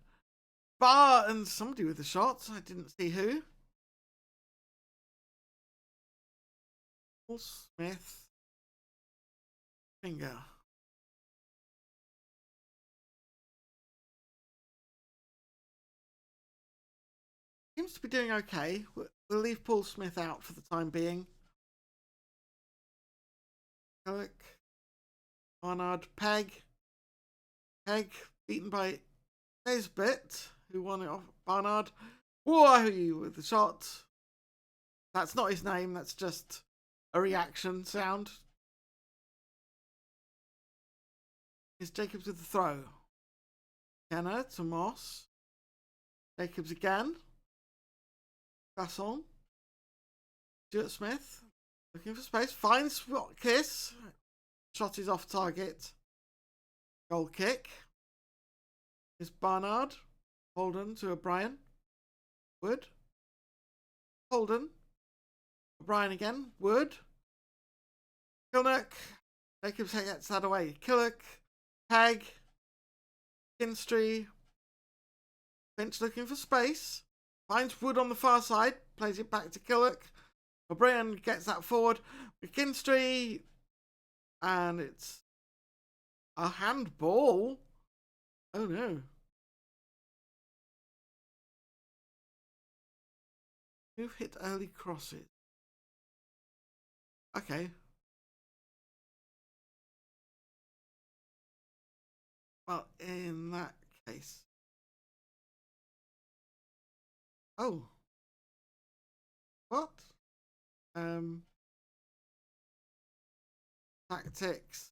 Barr, and somebody with the shot. I didn't see who. Paul Smith. Finger. Seems to be doing okay. We'll leave Paul Smith out for the time being. Alec. Barnard, Peg. Peg beaten by Nisbet, who won it off. Barnard. Whoa, with the shot. That's not his name, that's just a reaction sound. Here's Jacobs with the throw. Kenner to Moss. Jacobs again. Classon. Stuart Smith. Looking for space. Finds Kiss. Shot is off target. Goal kick. Is Barnard. Holden to O'Brien. Wood. Holden. O'Brien again. Wood. Kilnock. Jacobs gets that away. Killock. Peg. Kinstry. Finch looking for space. Finds Wood on the far side. Plays it back to Killock. O'Brien gets that forward. McKinstry. And it's a handball. Oh no. Who've hit early crosses? Okay. Well, in that case. Oh. What? Tactics.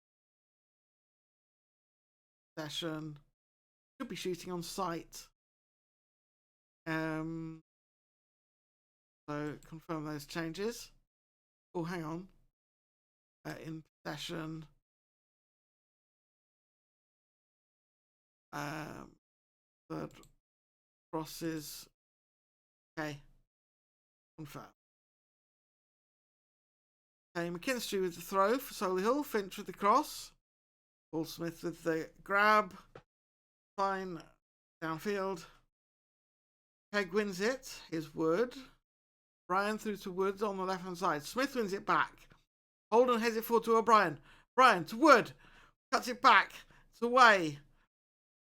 Session. Should be shooting on sight. So confirm those changes. Oh, hang on. In session. Third crosses. Okay. Confirm. Okay, McKinstry with the throw for Solihull. Finch with the cross. Paul Smith with the grab. Fine. Downfield. Pegg wins it. Here's Wood. Bryan through to Wood on the left-hand side. Smith wins it back. Holden heads it forward to O'Brien. Bryan to Wood. Cuts it back. It's away.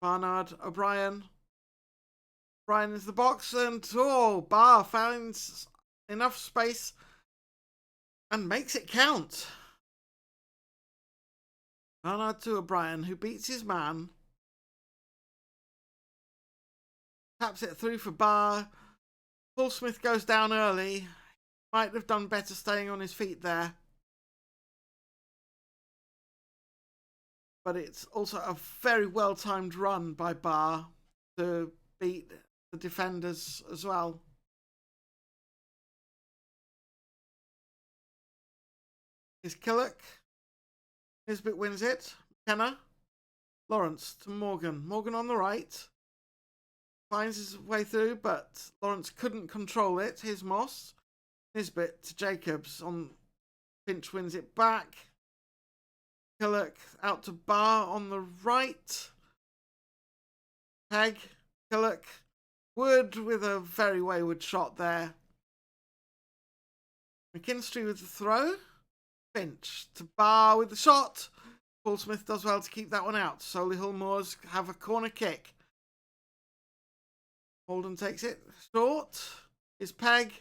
Barnard, O'Brien. Bryan into the box and Barr finds enough space and makes it count. Barnard to O'Brien, who beats his man. Taps it through for Barr. Paul Smith goes down early. Might have done better staying on his feet there. But it's also a very well-timed run by Barr to beat the defenders as well. Here's Killock. Nisbet wins it. McKenna. Lawrence to Morgan. Morgan on the right. Finds his way through, but Lawrence couldn't control it. Here's Moss. Nisbet to Jacobs. Finch wins it back. Killock out to Barr on the right. Pegg. Killock. Wood with a very wayward shot there. McKinstry with the throw. Finch to Barr with the shot. Paul Smith does well to keep that one out. Solihull Moors have a corner kick. Holden takes it short. Is Pegg.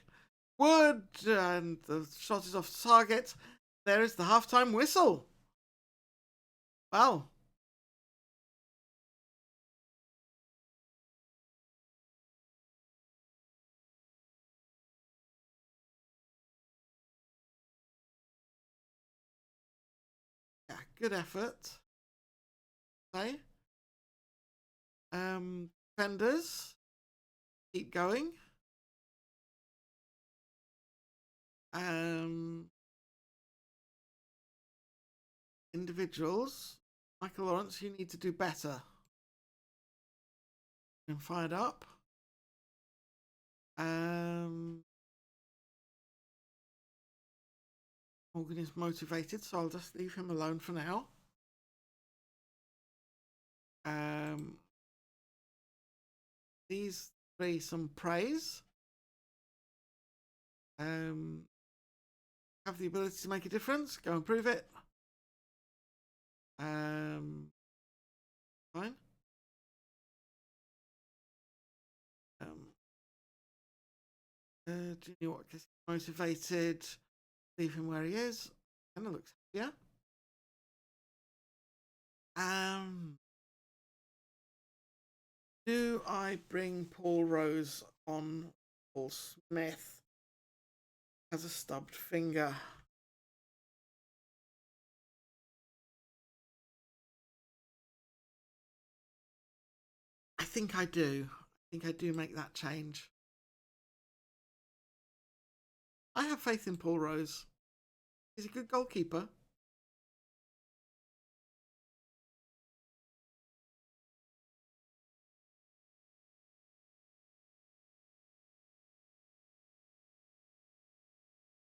Wood. And the shot is off target. There is the halftime whistle. Wow. Yeah, good effort. Okay. Defenders. Keep going. Individuals. Michael Lawrence, you need to do better. And fired up. Morgan is motivated, so I'll just leave him alone for now. These three some praise. Have the ability to make a difference. Go and prove it. Fine. Junior Watkins motivated. Leave him where he is. Kind of looks happier. Do I bring Paul Rose on Paul Smith? Has a stubbed finger. I think I do. I think I do make that change. I have faith in Paul Rose. He's a good goalkeeper.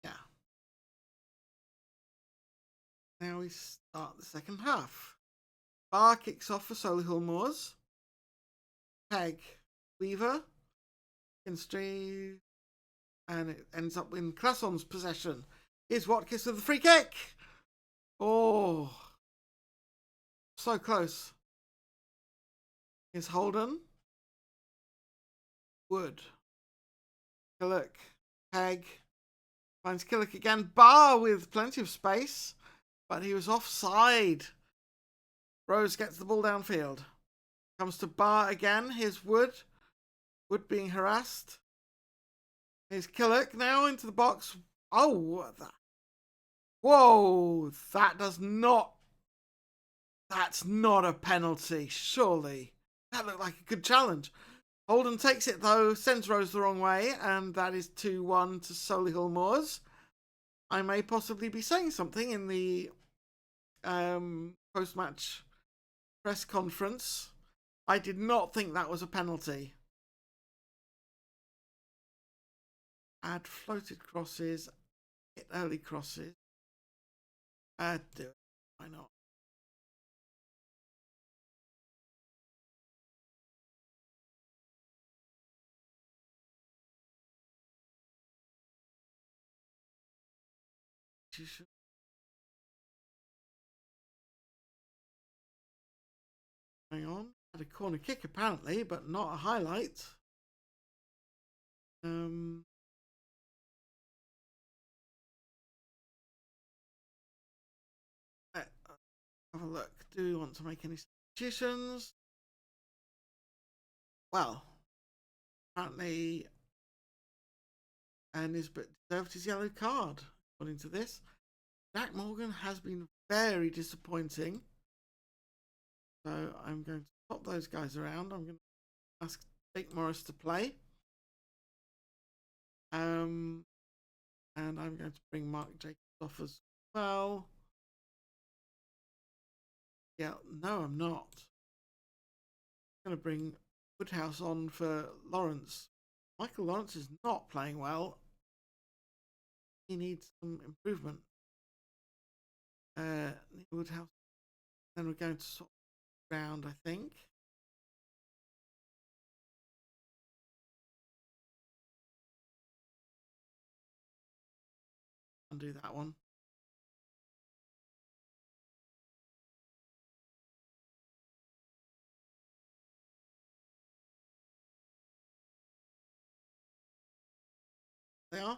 Yeah. Now we start the second half. Barr kicks off for Solihull Moors. Pegg, Weaver, Kinstry, and it ends up in Classon's possession. Here's Watkins with the free kick. Oh, so close. Here's Holden. Wood. Killock. Pegg. Finds Killock again. Barr with plenty of space, but he was offside. Rose gets the ball downfield. Comes to Barr again. Here's Wood. Wood being harassed. Here's Killock now into the box. Oh, what the? Whoa, that's not a penalty, surely. That looked like a good challenge. Holden takes it though, sends Rose the wrong way, and that is 2-1 to Solihull Moors. I may possibly be saying something in the post-match press conference. I did not think that was a penalty. Add floated crosses, hit early crosses. Do it. Why not? Hang on. Had a corner kick apparently, but not a highlight. Let's have a look. Do we want to make any substitutions? Well, apparently Nisbet deserved his yellow card, according to this. Jack Morgan has been very disappointing. So I'm going to swap those guys around. I'm going to ask Jake Morris to play. And I'm going to bring Mark Jacobs off as well. Yeah, no, I'm not. I'm going to bring Woodhouse on for Lawrence. Michael Lawrence is not playing well. He needs some improvement. Woodhouse. Then we're going to swap around, I think. Undo that one. They are.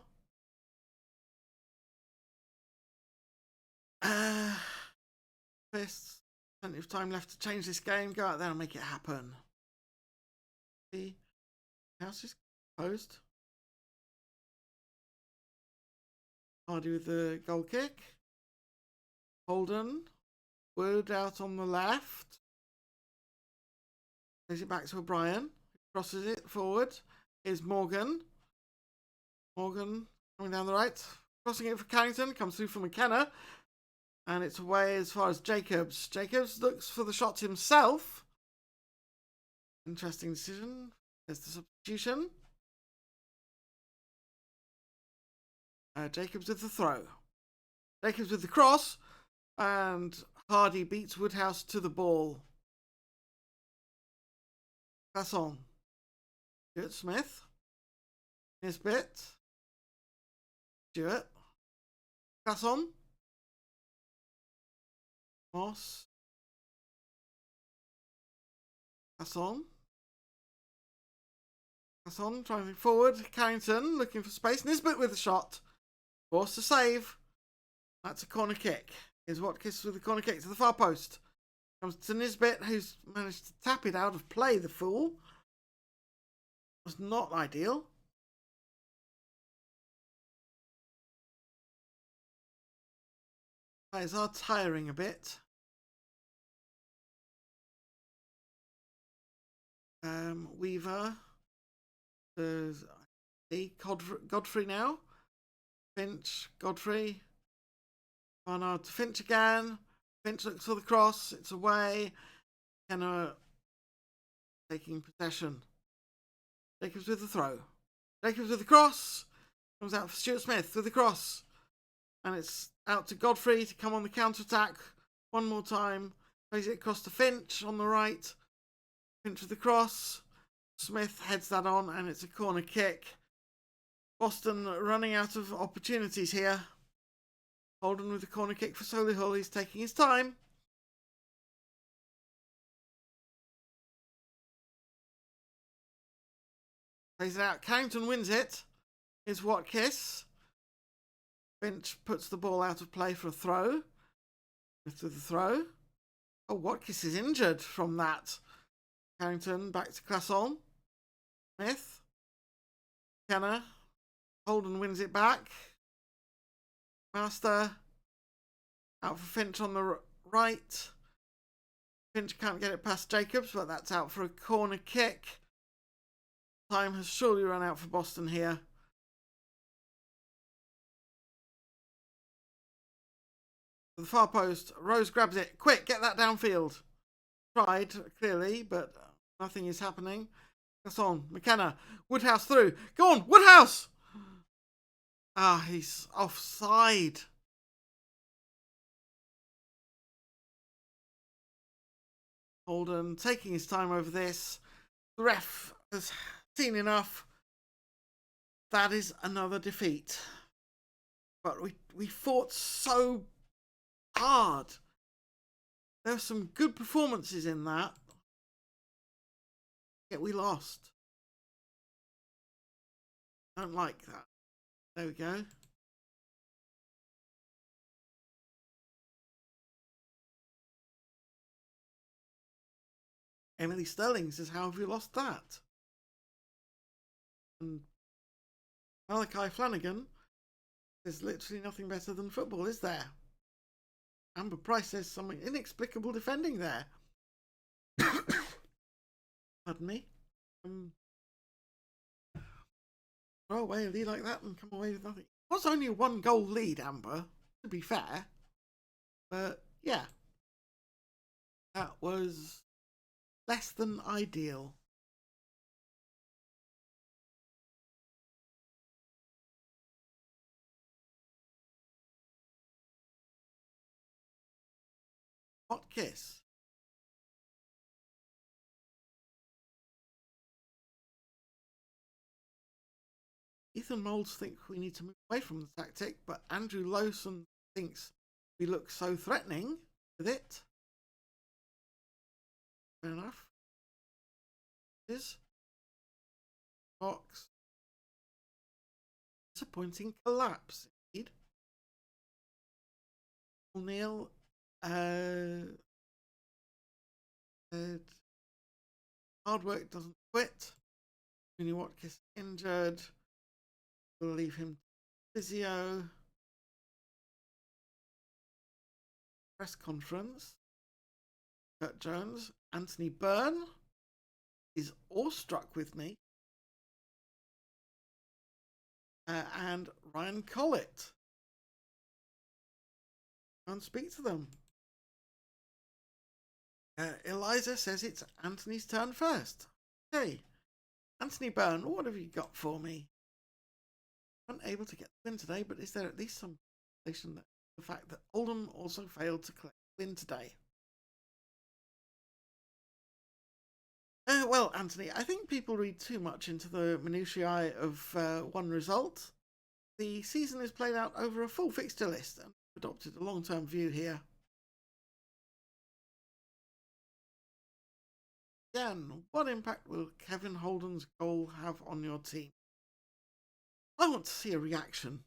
Fists. Plenty of time left to change this game. Go out there and make it happen. The house is closed. Hardy with the goal kick. Holden. Wood out on the left. Plays it back to O'Brien. Crosses it forward. Here's Morgan. Morgan coming down the right. Crossing it for Carrington. Comes through for McKenna. And it's away as far as Jacobs. Jacobs looks for the shot himself. Interesting decision. There's the substitution. Jacobs with the throw. Jacobs with the cross. And Hardy beats Woodhouse to the ball. Pass on. Stuart Smith. Nisbet. Stuart. Pass on. Moss. Pass on. Pass on. Driving forward. Carrington looking for space. Nisbet with the shot. Forced to save. That's a corner kick. Here's Watkins with the corner kick to the far post. Comes to Nisbet, who's managed to tap it out of play, the fool. Was not ideal. Players are tiring a bit. Weaver. There's Godfrey now. Finch, Godfrey. Barnard to Finch again. Finch looks for the cross. It's away. Kenner taking possession. Jacobs with the throw. Jacobs with the cross. Comes out for Stuart Smith with the cross. And it's out to Godfrey to come on the counter-attack. One more time. Plays it across to Finch on the right. Finch with the cross. Smith heads that on and it's a corner kick. Boston running out of opportunities here. Holden with the corner kick for Solihull. He's taking his time. Plays it out. Carrington wins it. Here's Watkins. Finch puts the ball out of play for a throw. With the throw. Oh, Watkins is injured from that. Carrington back to Classon. Smith. Kenner. Holden wins it back. Master. Out for Finch on the right. Finch can't get it past Jacobs, but that's out for a corner kick. Time has surely run out for Boston here. To the far post. Rose grabs it. Quick, get that downfield. Tried, clearly, but nothing is happening. That's on. McKenna. Woodhouse through. Go on, Woodhouse! Ah, he's offside. Holden taking his time over this. The ref has seen enough. That is another defeat. But we fought so hard. There were some good performances in that. Yet we lost. Don't like that. There we go. Emily Sterling says, how have you lost that? And Malachi Flanagan, there's literally nothing better than football, is there? Amber Price says something inexplicable defending there. Pardon me. Throw away a lead like that and come away with nothing. It was only a 1-goal lead, Amber, to be fair. But yeah, that was less than ideal. Hot kiss. Ethan Moulds thinks we need to move away from the tactic, but Andrew Lawson thinks we look so threatening with it. Fair enough. Is Fox. Disappointing collapse, indeed. Neil hard work doesn't quit. Vinny Watkins injured. We'll leave him physio. Press conference. Kurt Jones. Anthony Byrne is awestruck with me. And Ryan Collett. Go and speak to them. Eliza says it's Anthony's turn first. Okay. Anthony Byrne, what have you got for me? Unable to get the win today, but is there at least some relation that the fact that Oldham also failed to collect the win today? Well, Anthony, I think people read too much into the minutiae of one result. The season is played out over a full fixture list and adopted a long-term view here. Again, what impact will Kevin Holden's goal have on your team? I want to see a reaction.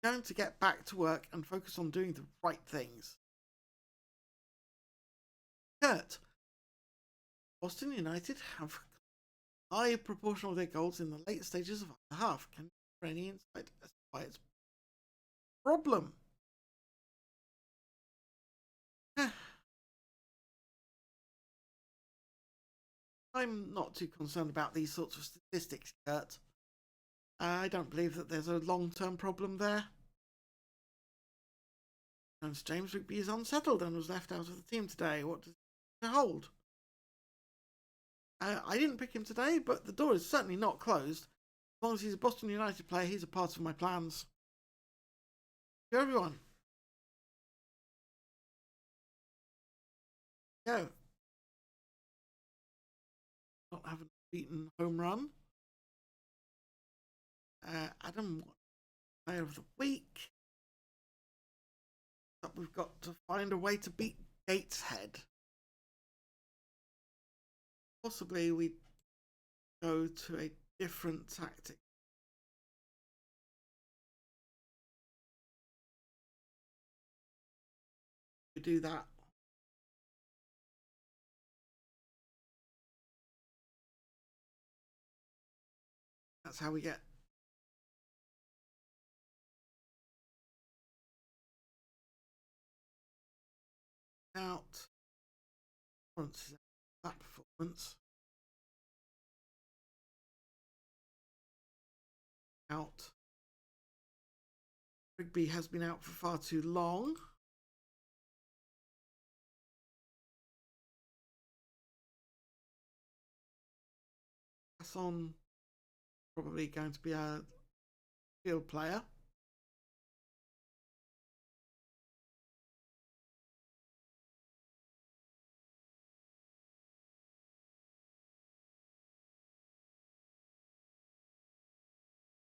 I'm going to get back to work and focus on doing the right things. Kurt, Boston United have a high proportion of their goals in the late stages of the half. Can you give any insight as to why it's a problem? I'm not too concerned about these sorts of statistics, Kurt. I don't believe that there's a long-term problem there. And James Rigby is unsettled and was left out of the team today. What does he hold? I didn't pick him today, but the door is certainly not closed. As long as he's a Boston United player, he's a part of my plans. Go, everyone. Go. Not have a beaten home run. Adam, player of the week. But we've got to find a way to beat Gateshead. Possibly we go to a different tactic. We do that. That's how we get out that performance. Out. Rigby has been out for far too long. Hasson probably going to be a field player.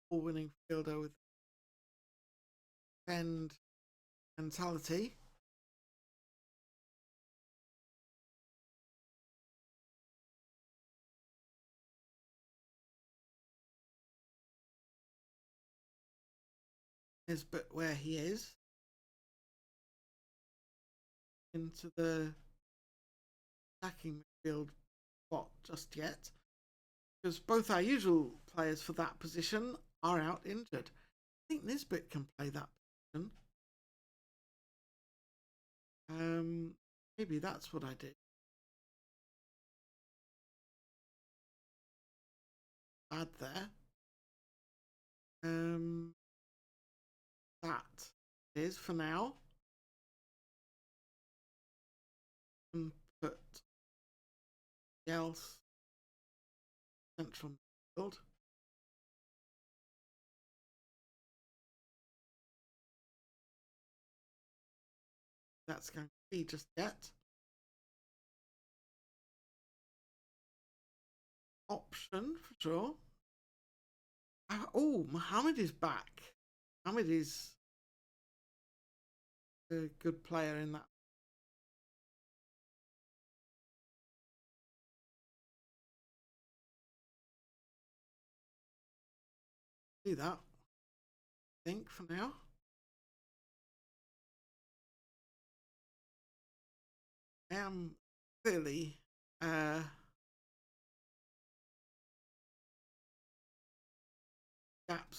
ball-winning fielder with defend mentality. Is but where he is into the attacking midfield spot just yet, because both our usual players for that position are out injured. I think Nisbet can play that position. Maybe that's what I did. Bad there. That is for now. And put else central midfield. That's going to be just yet. Option for sure. Oh, Mohammed is back. Mohammed is a good player in that. Do that, I think, for now. I am clearly gaps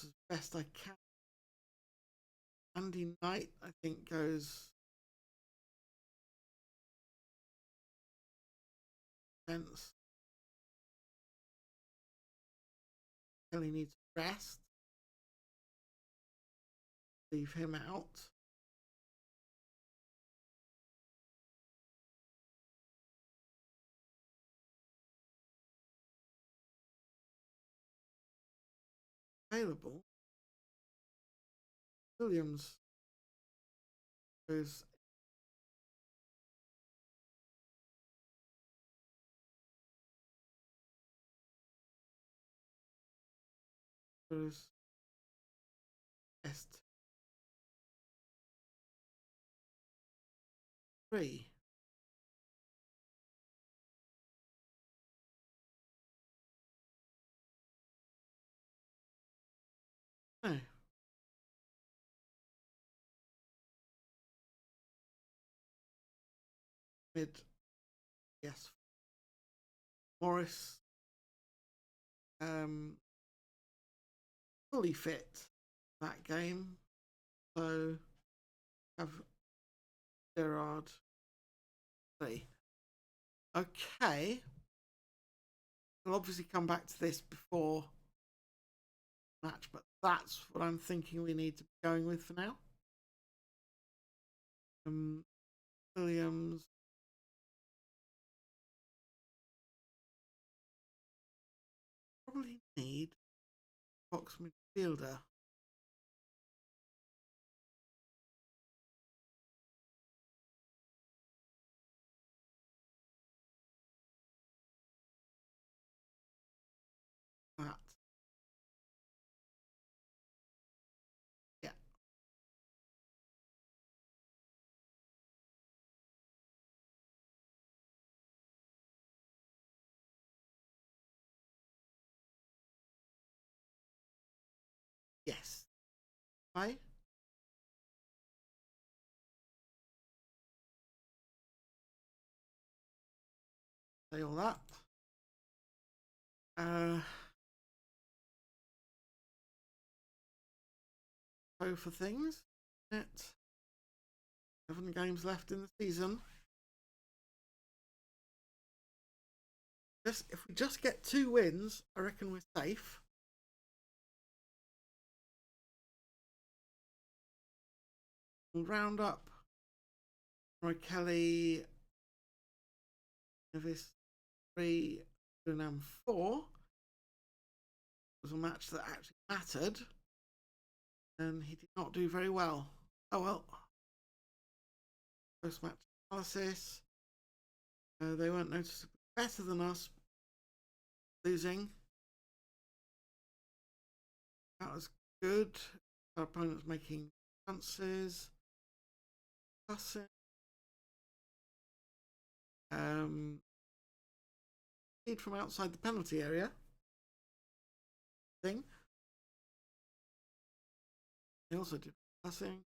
as best I can. Andy Knight, I think, goes defense. Kelly needs rest. Leave him out. Available. Williams goes best 3. No. Mid. Yes. Morris. Fully fit that game. So have Gerard. Okay. We'll obviously come back to this before match, but that's what I'm thinking we need to be going with for now. Williams. Probably need box midfielder. That. Yeah. Yes. Right. Say all that. Go for things. 7 games left in the season. If we just get 2 wins, I reckon we're safe. We'll round up Roy Kelly, Nevis 3, Dunham 4. It was a match that actually mattered, and he did not do very well. Oh well. Post-match analysis. They weren't noticeably better than us, losing. That was good. Our opponent's making chances. Passing. Lead from outside the penalty area. Thing. They also did passing.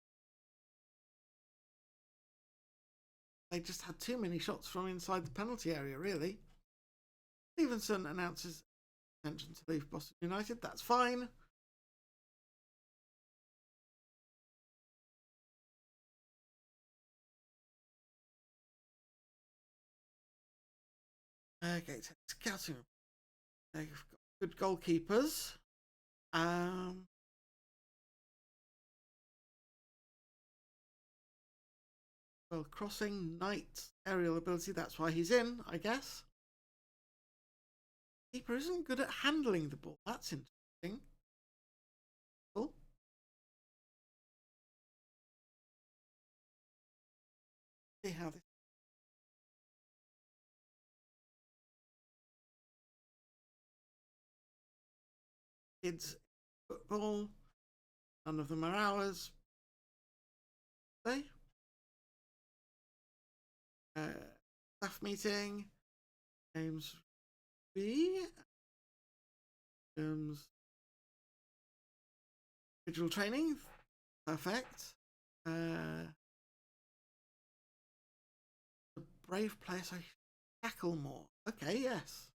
They just had too many shots from inside the penalty area, really. Stevenson announces intention to leave Boston United. That's fine. Okay, scouting. They've got good goalkeepers. Well, crossing, Knight, aerial ability, that's why he's in, I guess. Keeper isn't good at handling the ball. That's interesting. Cool. See how this. Kids football. None of them are ours. They. Staff meeting. James B. Individual training. Perfect. The brave players I tackle more. Okay, yes.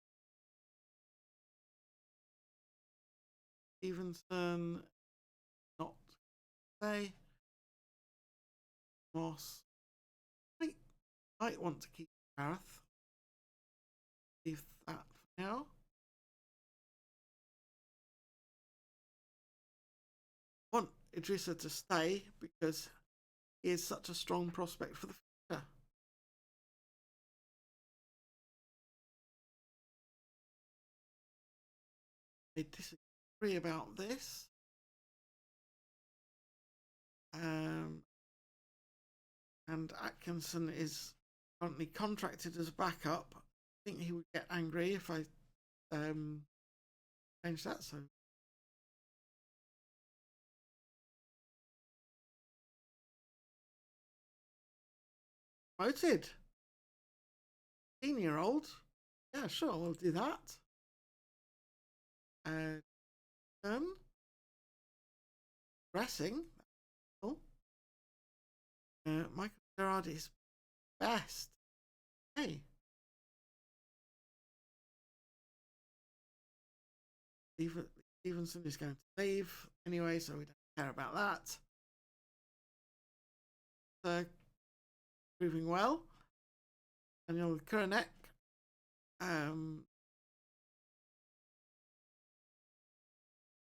Stevenson. Not say. Moss. Might want to keep Gareth. Leave that for now. I want Idrissa to stay because he is such a strong prospect for the future. I disagree about this. And Atkinson is currently contracted as backup. I think he would get angry if I change that. So promoted. 18-year-old. Yeah, sure, we'll do that. Dressing. Cool. Michael Gerard is best. Hey. Stevenson is going to leave anyway, so we don't care about that. Proving well. Daniel Kuranek.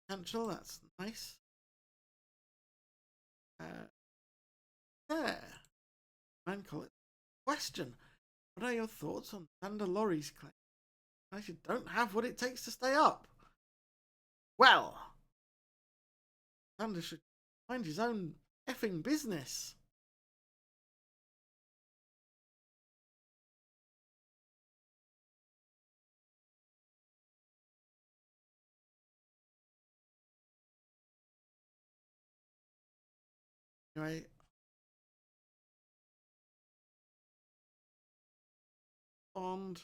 Potential, that's nice. There. Man call it. Question. What are your thoughts on Sander Laurie's claim? United don't have what it takes to stay up. Well, Sander should mind his own effing business. Anyway, Bond.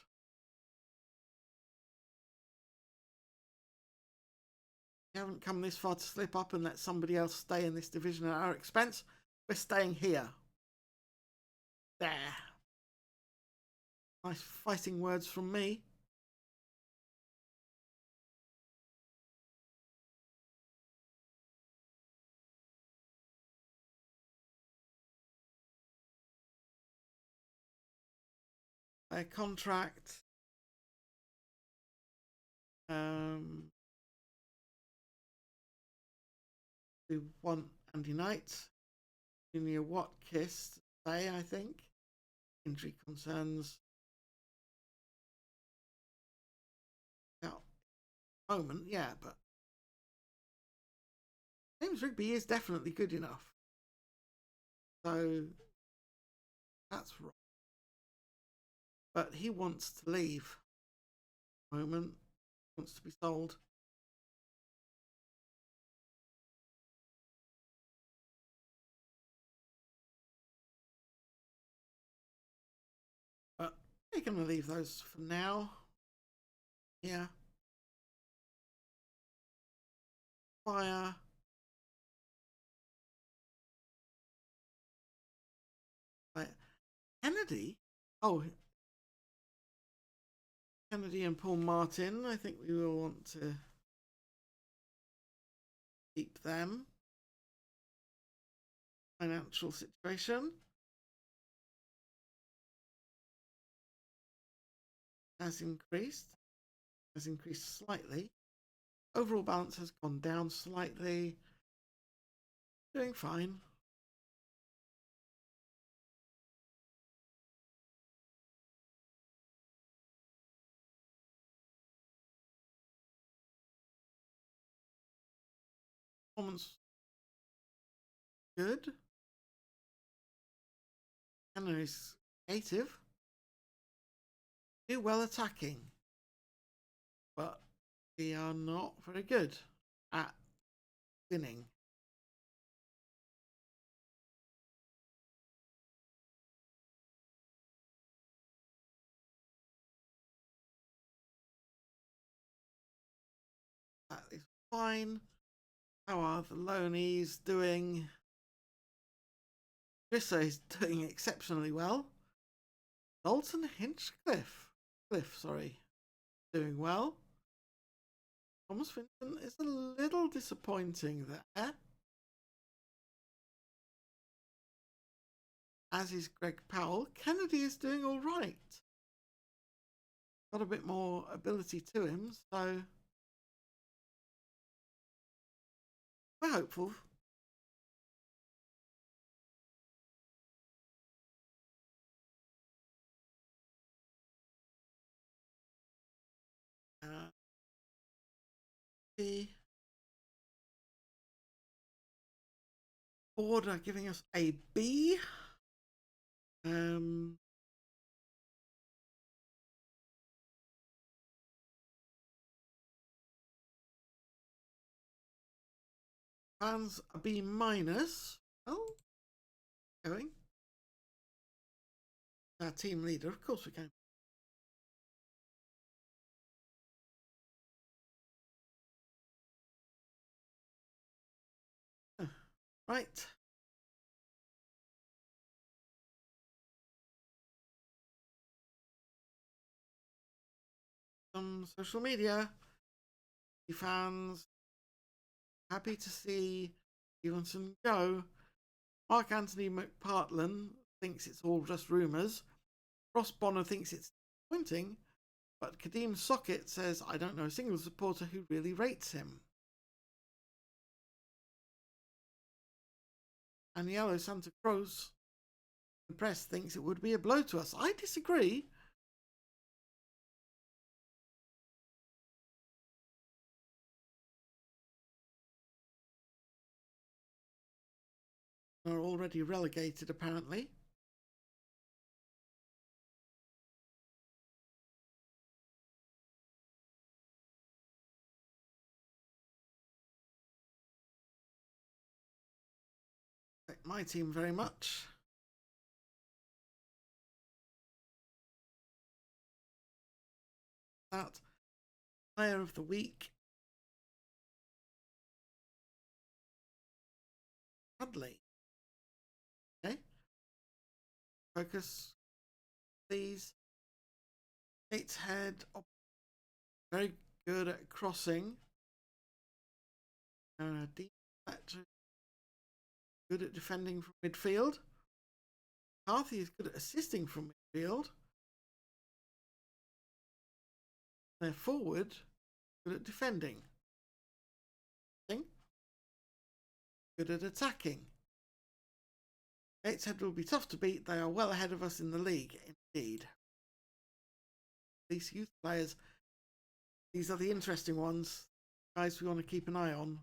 We haven't come this far to slip up and let somebody else stay in this division at our expense. We're staying here. There. Nice fighting words from me. A contract. We want Andy Knight. Junior Watkins today, I think. Injury concerns. Now, moment, yeah, but James Rigby is definitely good enough. So that's wrong. But he wants to leave. Moment, wants to be sold. probably going to leave those for now. Yeah. Fire. Right. Kennedy. Oh, Kennedy and Paul Martin. I think we will want to keep them. Financial situation has increased slightly. Overall balance has gone down slightly. Doing fine. Performance good. Canada is native. Do well attacking, but we are not very good at winning. That is fine. How are the Lonies doing? Drissa is doing exceptionally well. Dalton Cliff, doing well. Thomas Vincent is a little disappointing there. As is Greg Powell. Kennedy is doing all right. Got a bit more ability to him, so we're hopeful. The board are giving us a B. Fans a B minus. Oh, going. Our team leader, of course we can. Right. Some social media. Fans happy to see Stevenson go. Mark Anthony McPartland thinks it's all just rumours. Ross Bonner thinks it's disappointing. But Kadeem Socket says, I don't know a single supporter who really rates him. And Yellow Santa Cruz, the press thinks it would be a blow to us. I disagree. Are already relegated, apparently. My team very much. That player of the week, Bradley. Okay. Focus, please. Gateshead, very good at crossing. Deep, good at defending from midfield. Carthy is good at assisting from midfield. They're forward, good at defending. Good at attacking. Gateshead will be tough to beat. They are well ahead of us in the league, indeed. These youth players, these are the interesting ones. Guys we want to keep an eye on.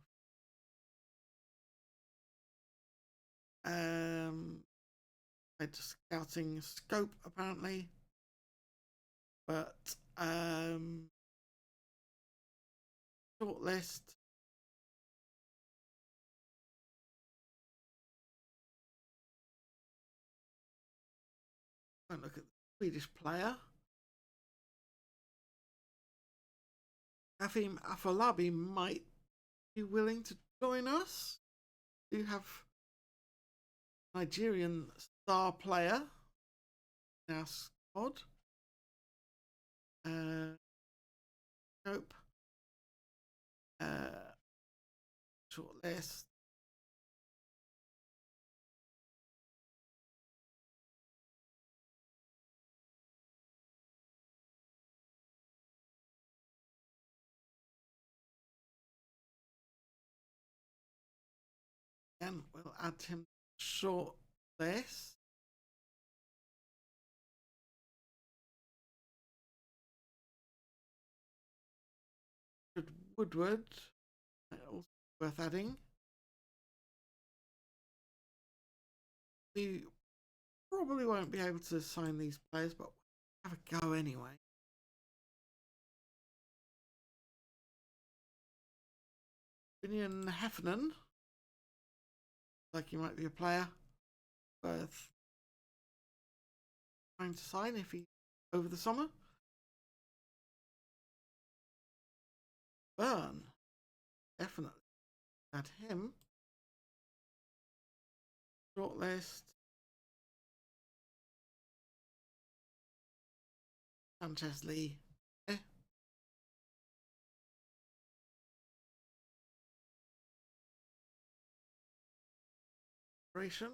They're just scouting scope, apparently. But short list. Don't look at the Swedish player. Afim Afolabi might be willing to join us. We have Nigerian star player in our squad. Nope. Short list. And we'll add him to short list. Woodward, also worth adding. We probably won't be able to sign these players, but we'll have a go anyway. Finian Heffernan, like he might be a player worth trying to sign if he over the summer. Burn, definitely add him. Shortlist. Sanchez Lee. Operation.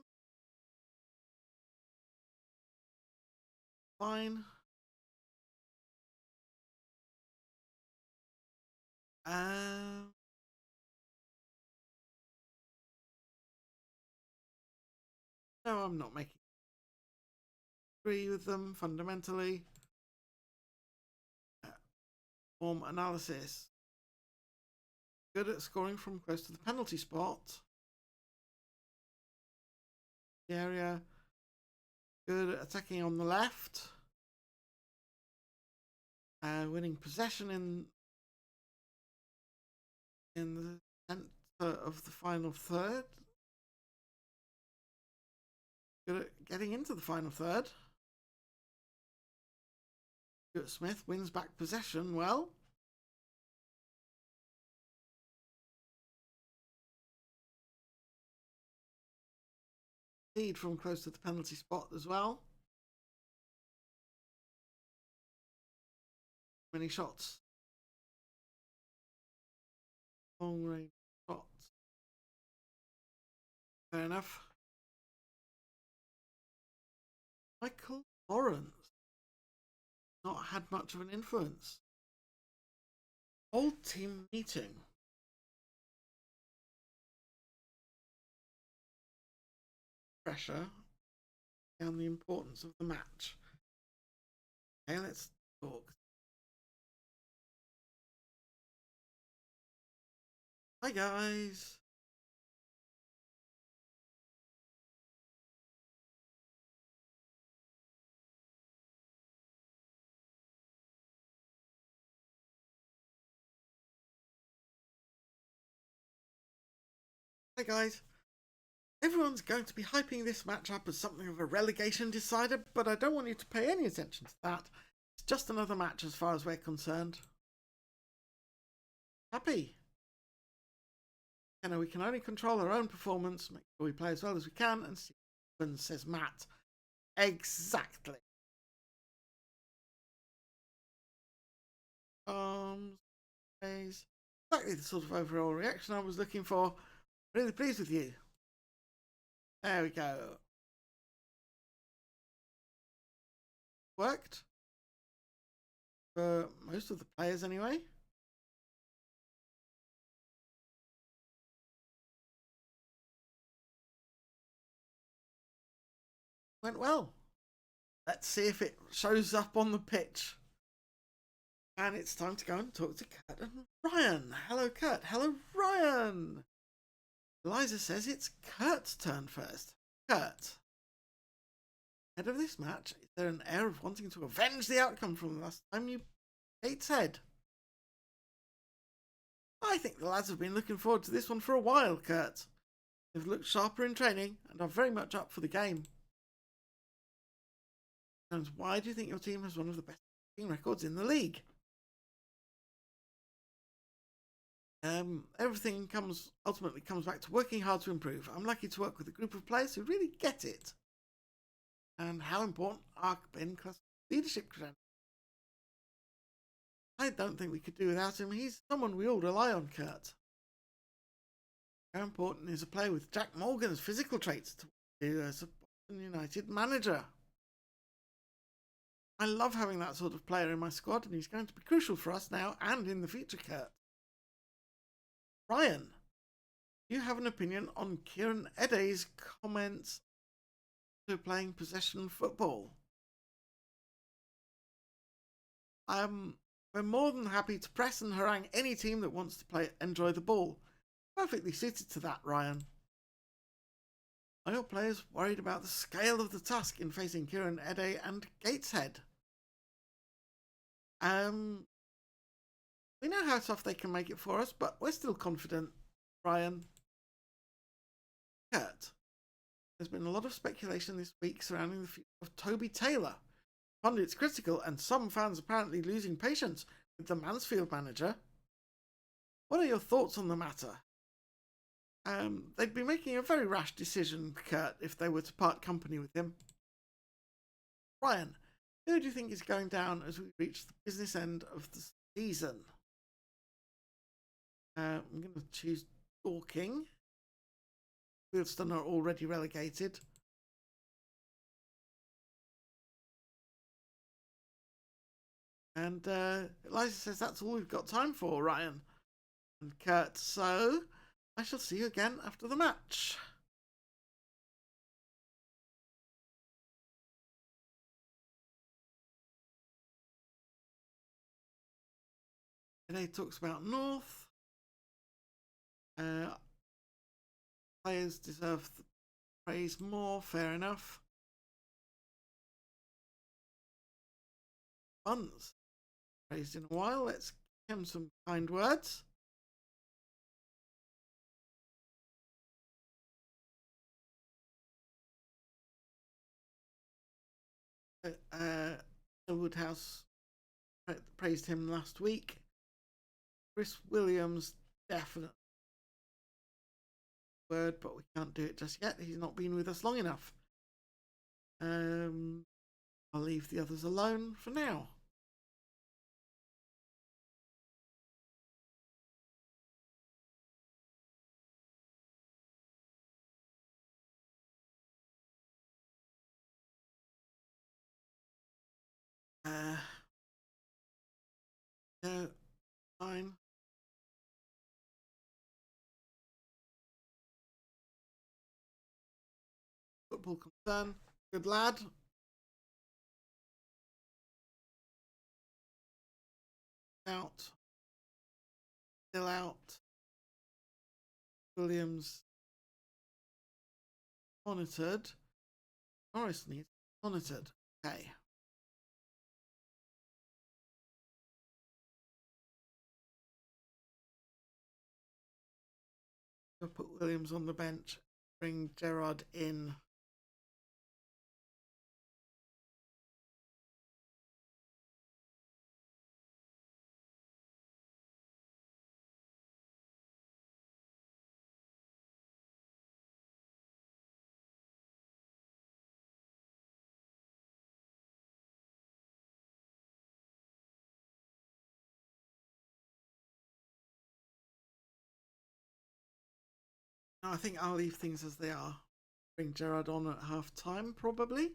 Fine. No, I'm not making agree with them fundamentally. Form analysis. Good at scoring from close to the penalty spot. The area. Good at attacking on the left. Winning possession in the center of the final third. Good at getting into the final third. Stuart Smith wins back possession well. Lead from close to the penalty spot as well. Many shots. Long range shots. Fair enough. Michael Lawrence. Not had much of an influence. Old team meeting. Pressure and the importance of the match. Okay, let's talk. Hi guys. Hi guys. Everyone's going to be hyping this match up as something of a relegation decider, but I don't want you to pay any attention to that. It's just another match as far as we're concerned. Happy? You know, we can only control our own performance, make sure we play as well as we can, and see what happens, says Matt. Exactly. Exactly the sort of overall reaction I was looking for. Really pleased with you. There we go. Worked. For most of the players anyway. Went well. Let's see if it shows up on the pitch. And it's time to go and talk to Kurt and Ryan. Hello, Kurt. Hello, Ryan. Eliza says it's Kurt's turn first. Kurt. Ahead of this match, is there an air of wanting to avenge the outcome from last time you ate head? I think the lads have been looking forward to this one for a while, Kurt. They've looked sharper in training and are very much up for the game. And why do you think your team has one of the best records in the league? Everything ultimately comes back to working hard to improve. I'm lucky to work with a group of players who really get it, and how important are in-class leadership credentials. I don't think we could do without him. He's someone we all rely on, Kurt. How important is a player with Jack Morgan's physical traits to do as a Boston United manager? I love having that sort of player in my squad, and he's going to be crucial for us now and in the future, Kurt. Ryan, do you have an opinion on Kieran Ede's comments to playing possession football? We're more than happy to press and harangue any team that wants to enjoy the ball. Perfectly suited to that, Ryan. Are your players worried about the scale of the task in facing Kieran Ede and Gateshead? We know how tough they can make it for us, but we're still confident, Ryan. Kurt, there's been a lot of speculation this week surrounding the future of Toby Taylor. Pundits critical, and some fans apparently losing patience with the Mansfield manager. What are your thoughts on the matter? They'd be making a very rash decision, Kurt, if they were to part company with him. Ryan, who do you think is going down as we reach the business end of the season? I'm going to choose Dorking. Wealdstone are already relegated. And Eliza says that's all we've got time for, Ryan. And Kurt, so I shall see you again after the match. And he talks about North. Players deserve the praise more, fair enough. Buns, praised in a while. Let's give him some kind words. Woodhouse praised him last week. Chris Williams, definite word, but we can't do it just yet. He's not been with us long enough. I'll leave the others alone for now. No, fine. Football concern. Good lad. Out. Still out. Williams monitored. Norris needs monitored. Okay. I'll put Williams on the bench. Bring Gerard in. No, I think I'll leave things as they are. Bring Gerard on at half time, probably.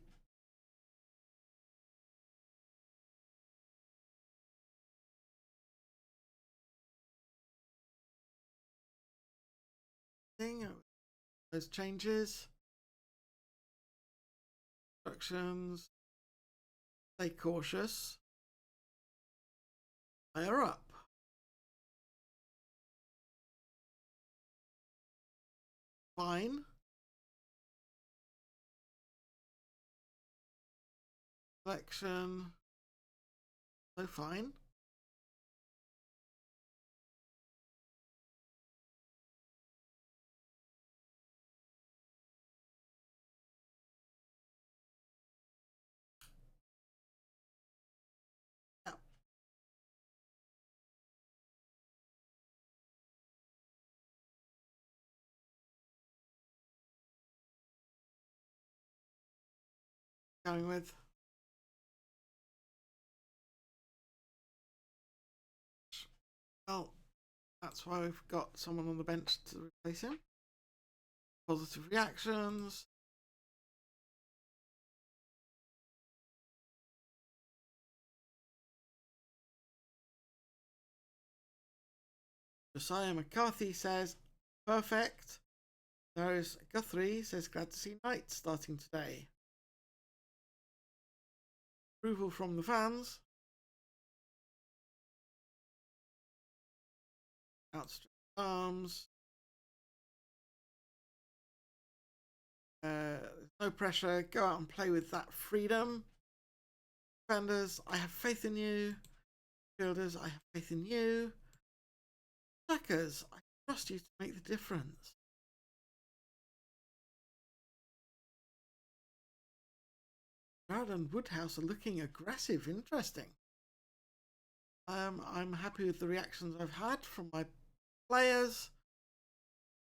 Those changes. Instructions. Stay cautious. Fire up. Fine. Selection. So fine. Yeah. going with. Well, that's why we've got someone on the bench to replace him. Positive reactions. Josiah McCarthy says, perfect. Darius Guthrie says, glad to see Knight starting today. Approval from the fans. Outstretched arms. No pressure. Go out and play with that freedom. Defenders, I have faith in you. Fielders, I have faith in you. Attackers, I trust you to make the difference. Brad and Woodhouse are looking aggressive. Interesting. I'm happy with the reactions I've had from my players.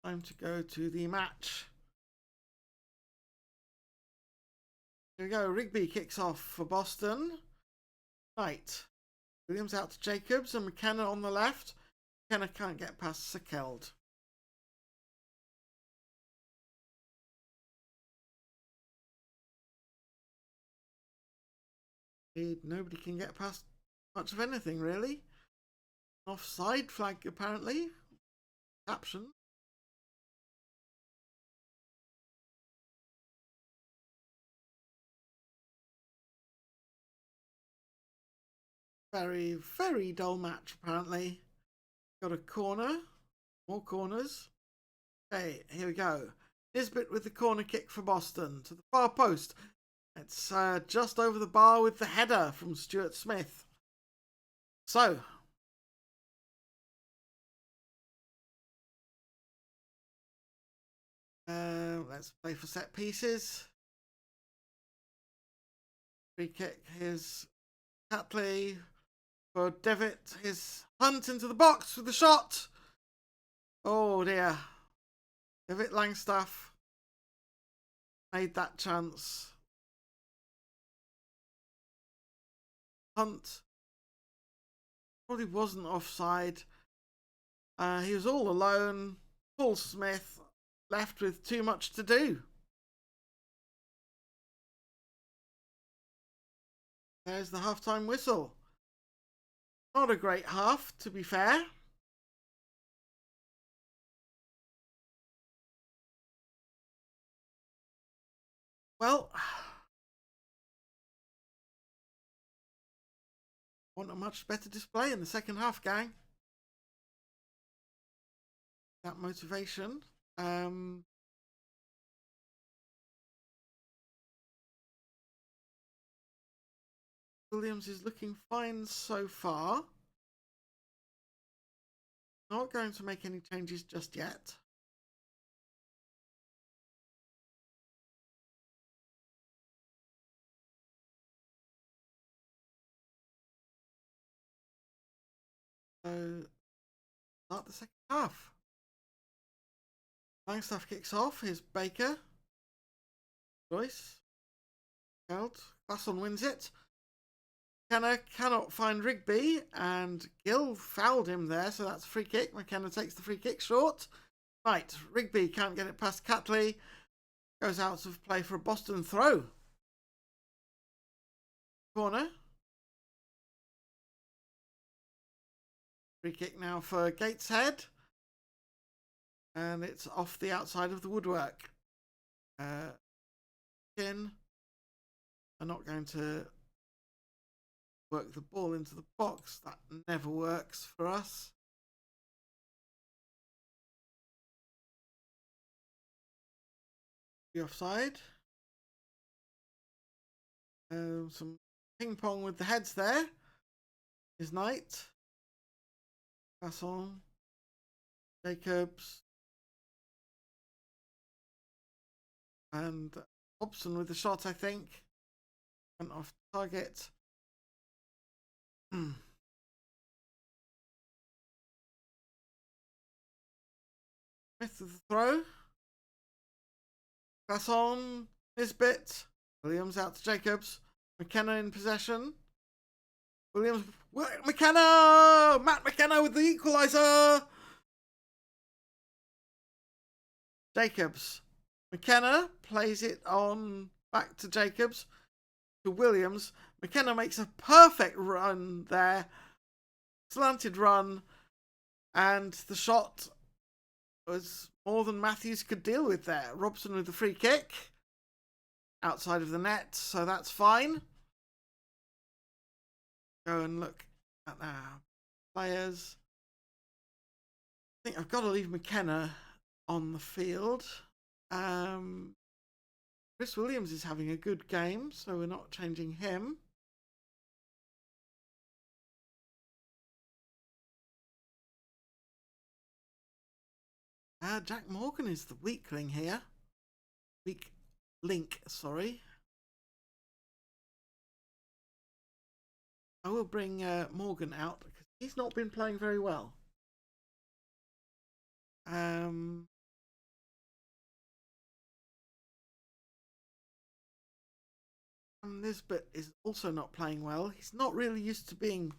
Time to go to the match. Here we go. Rigby kicks off for Boston. Right. Williams out to Jacobs and McKenna on the left. McKenna can't get past Sekeld. Nobody can get past much of anything, really. Offside flag, apparently. Caption. Very, very dull match, apparently. Got a corner. More corners. Okay, here we go. Nisbet with the corner kick for Boston to the far post. It's just over the bar with the header from Stuart Smith. So, let's play for set pieces. Free kick. Here's Catley for Devitt. His Hunt into the box with the shot. Oh dear. Devitt Langstaff made that chance. Hunt probably wasn't offside. He was all alone. Paul Smith left with too much to do. There's the halftime whistle. Not a great half, to be fair. Well, want a much better display in the second half, gang. That motivation. Williams is looking fine so far. Not going to make any changes just yet. So, start the second half. Langstaff kicks off. Here's Baker. Joyce. Held. Basson wins it. McKenna cannot find Rigby, and Gill fouled him there, so that's a free kick. McKenna takes the free kick short. Right, Rigby can't get it past Catley. Goes out of play for a Boston throw. Corner. Free kick now for Gateshead. And it's off the outside of the woodwork. In. Are not going to work the ball into the box. That never works for us. The offside. Some ping pong with the heads there. Is Knight. Basson. Jacobs. And Hobson with the shot, I think. Went off target. Smith with the throw. Basson. Nisbet. Williams out to Jacobs. McKenna in possession. Williams. McKenna! Matt McKenna with the equaliser! Jacobs. McKenna plays it on back to Jacobs. To Williams. McKenna makes a perfect run there. Slanted run. And the shot was more than Matthews could deal with there. Robson with the free kick. Outside of the net, so that's fine. Go and look at our players. I think I've got to leave McKenna on the field. Chris Williams is having a good game, so we're not changing him. Jack Morgan is the weakling here. Weak link, sorry. I will bring Morgan out because he's not been playing very well. Nisbet is also not playing well. He's not really used to being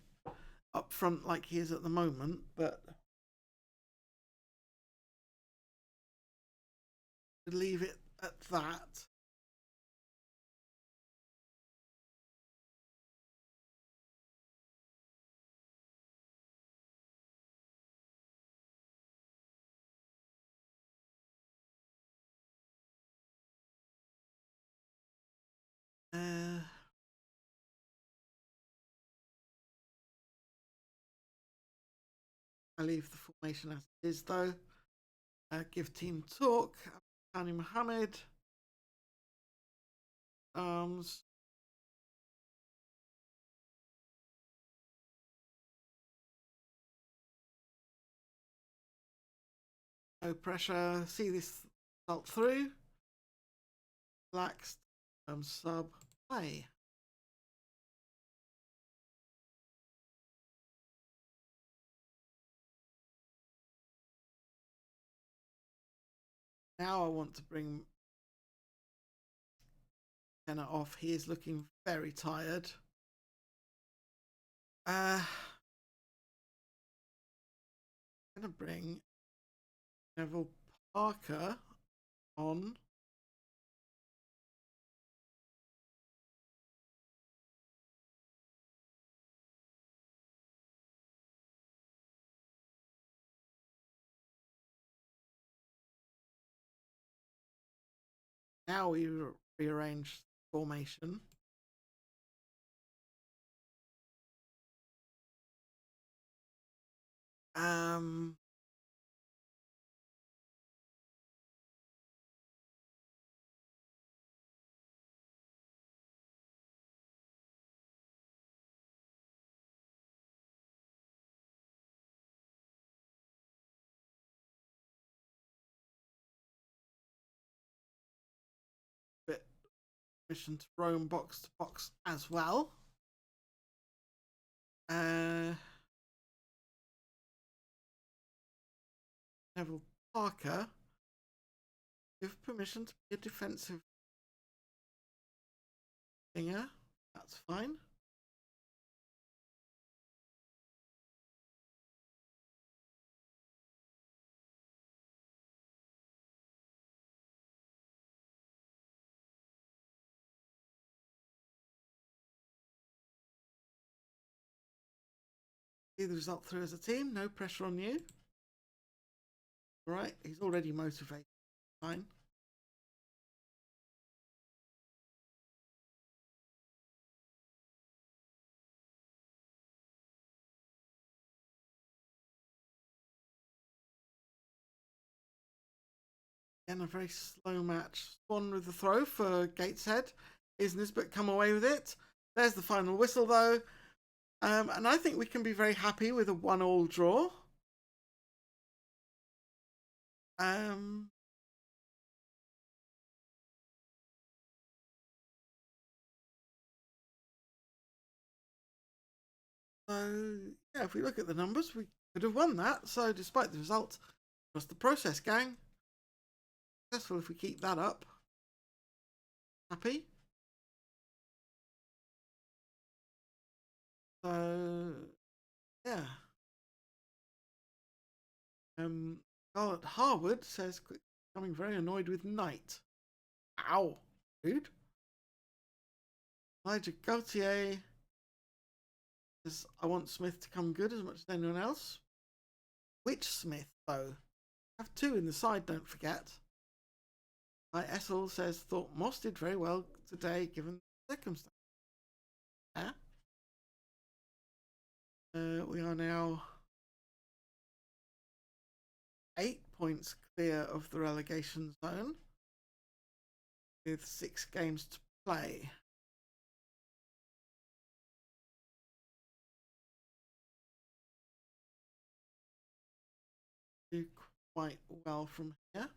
up front like he is at the moment, but leave it at that. I leave the formation as it is, though. Give team talk. Tani Mohammed. Arms. No pressure. See this result through. Relaxed. Sub. Play. Now I want to bring Kenna off. He is looking very tired. I'm going to bring Neville Parker on. Now we rearrange formation. Bit mission to roam box to box as well. Neville Parker, give permission to be a defensive winger. That's fine. See the result through as a team. No pressure on you. All right, he's already motivated. Fine. Again, a very slow match. Swan with the throw for Gateshead. Is Nisbet come away with it? There's the final whistle, though. And I think we can be very happy with a 1-1 draw. So, yeah, if we look at the numbers, we could have won that. So, despite the result, trust the process, gang. Successful if we keep that up. Happy? So yeah. Carl at Harwood says, becoming very annoyed with Knight. Ow, dude. Elijah Gautier says, I want Smith to come good as much as anyone else. Which Smith, though? I have two in the side, don't forget. Essel says, thought Moss did very well today given the circumstances. Yeah. We are now 8 points clear of the relegation zone with 6 games to play. Do quite well from here.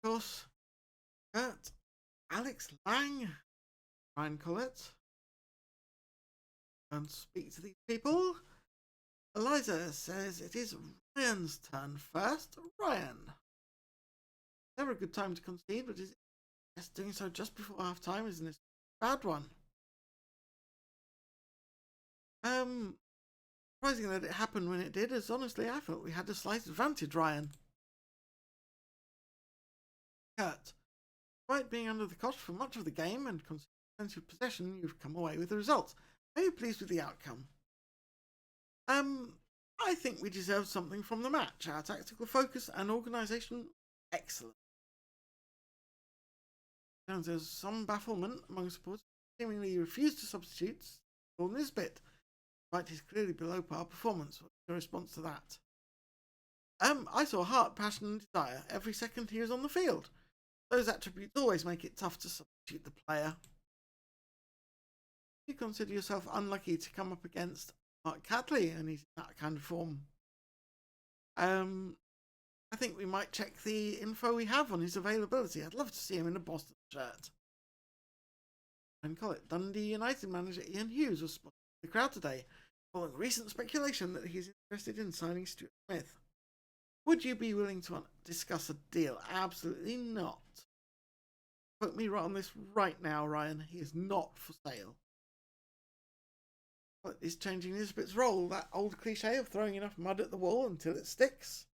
Of course, Kurt, Alex Lang, Ryan Collett, and speak to these people. Eliza says it is Ryan's turn first. Ryan. Never a good time to concede, but is doing so just before half time isn't this a bad one? Surprising that it happened when it did, as honestly I felt we had a slight advantage, Ryan. Kurt. Despite being under the cosh for much of the game and conceding possession, you've come away with the result. Are you pleased with the outcome? I think we deserved something from the match. Our tactical focus and organisation, excellent. There's some bafflement among supporters, seemingly refused to substitute Paul Nisbet, despite his clearly below par performance. What's your response to that? I saw heart, passion, and desire every second he was on the field. Those attributes always make it tough to substitute the player. You consider yourself unlucky to come up against Mark Catley, and he's in that kind of form. I think we might check the info we have on his availability. I'd love to see him in a Boston shirt. And call it Dundee United manager Ian Hughes was spotted in the crowd today, following recent speculation that he's interested in signing Stuart Smith. Would you be willing to discuss a deal? Absolutely not. Put me right on this right now, Ryan. He is not for sale. But is changing Nisbet's role, that old cliche of throwing enough mud at the wall until it sticks.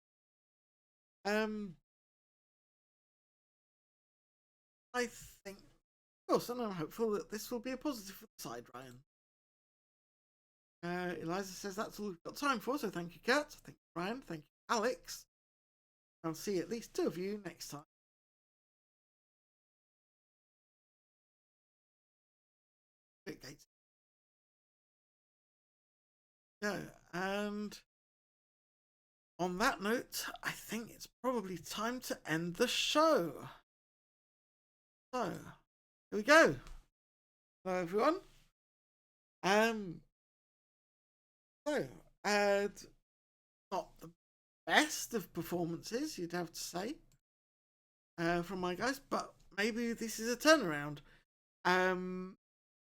I think, of course, and I'm hopeful that this will be a positive for the side, Ryan. Eliza says that's all we've got time for, so thank you, Kurt. Thank you, Ryan. Thank you, Alex. I'll see at least 2 of you next time. Yeah, and on that note, I think it's probably time to end the show. So, here we go. Hello, everyone. Not the best of performances, you'd have to say, from my guys, but maybe this is a turnaround.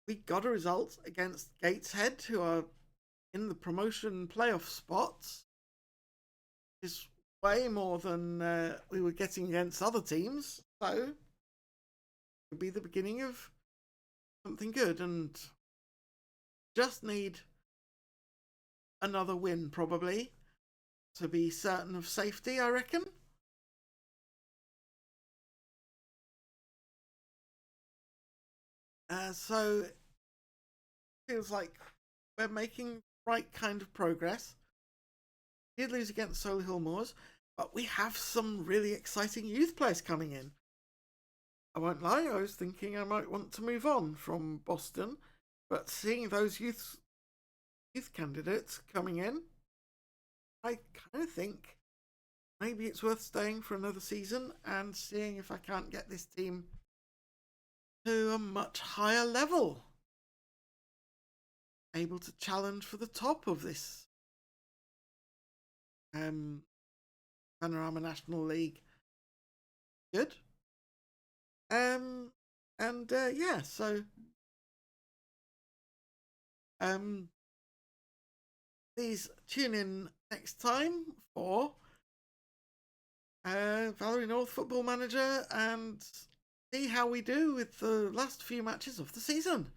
We got a result against Gateshead, who are in the promotion playoff spots. Is way more than we were getting against other teams, so it could be the beginning of something good, and just need another win probably to be certain of safety, I reckon. So it feels like we're making the right kind of progress. We did lose against Solihull Moors, but we have some really exciting youth players coming in. I won't lie, I was thinking I might want to move on from Boston, but seeing those youth candidates coming in, I kind of think maybe it's worth staying for another season and seeing if I can't get this team to a much higher level, able to challenge for the top of this Vanarama National League. Good. Yeah, so Please tune in next time for Valery North Football Manager and see how we do with the last few matches of the season.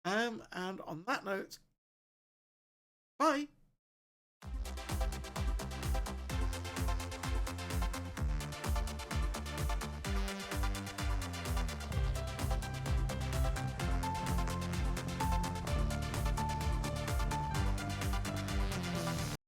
And on that note, bye.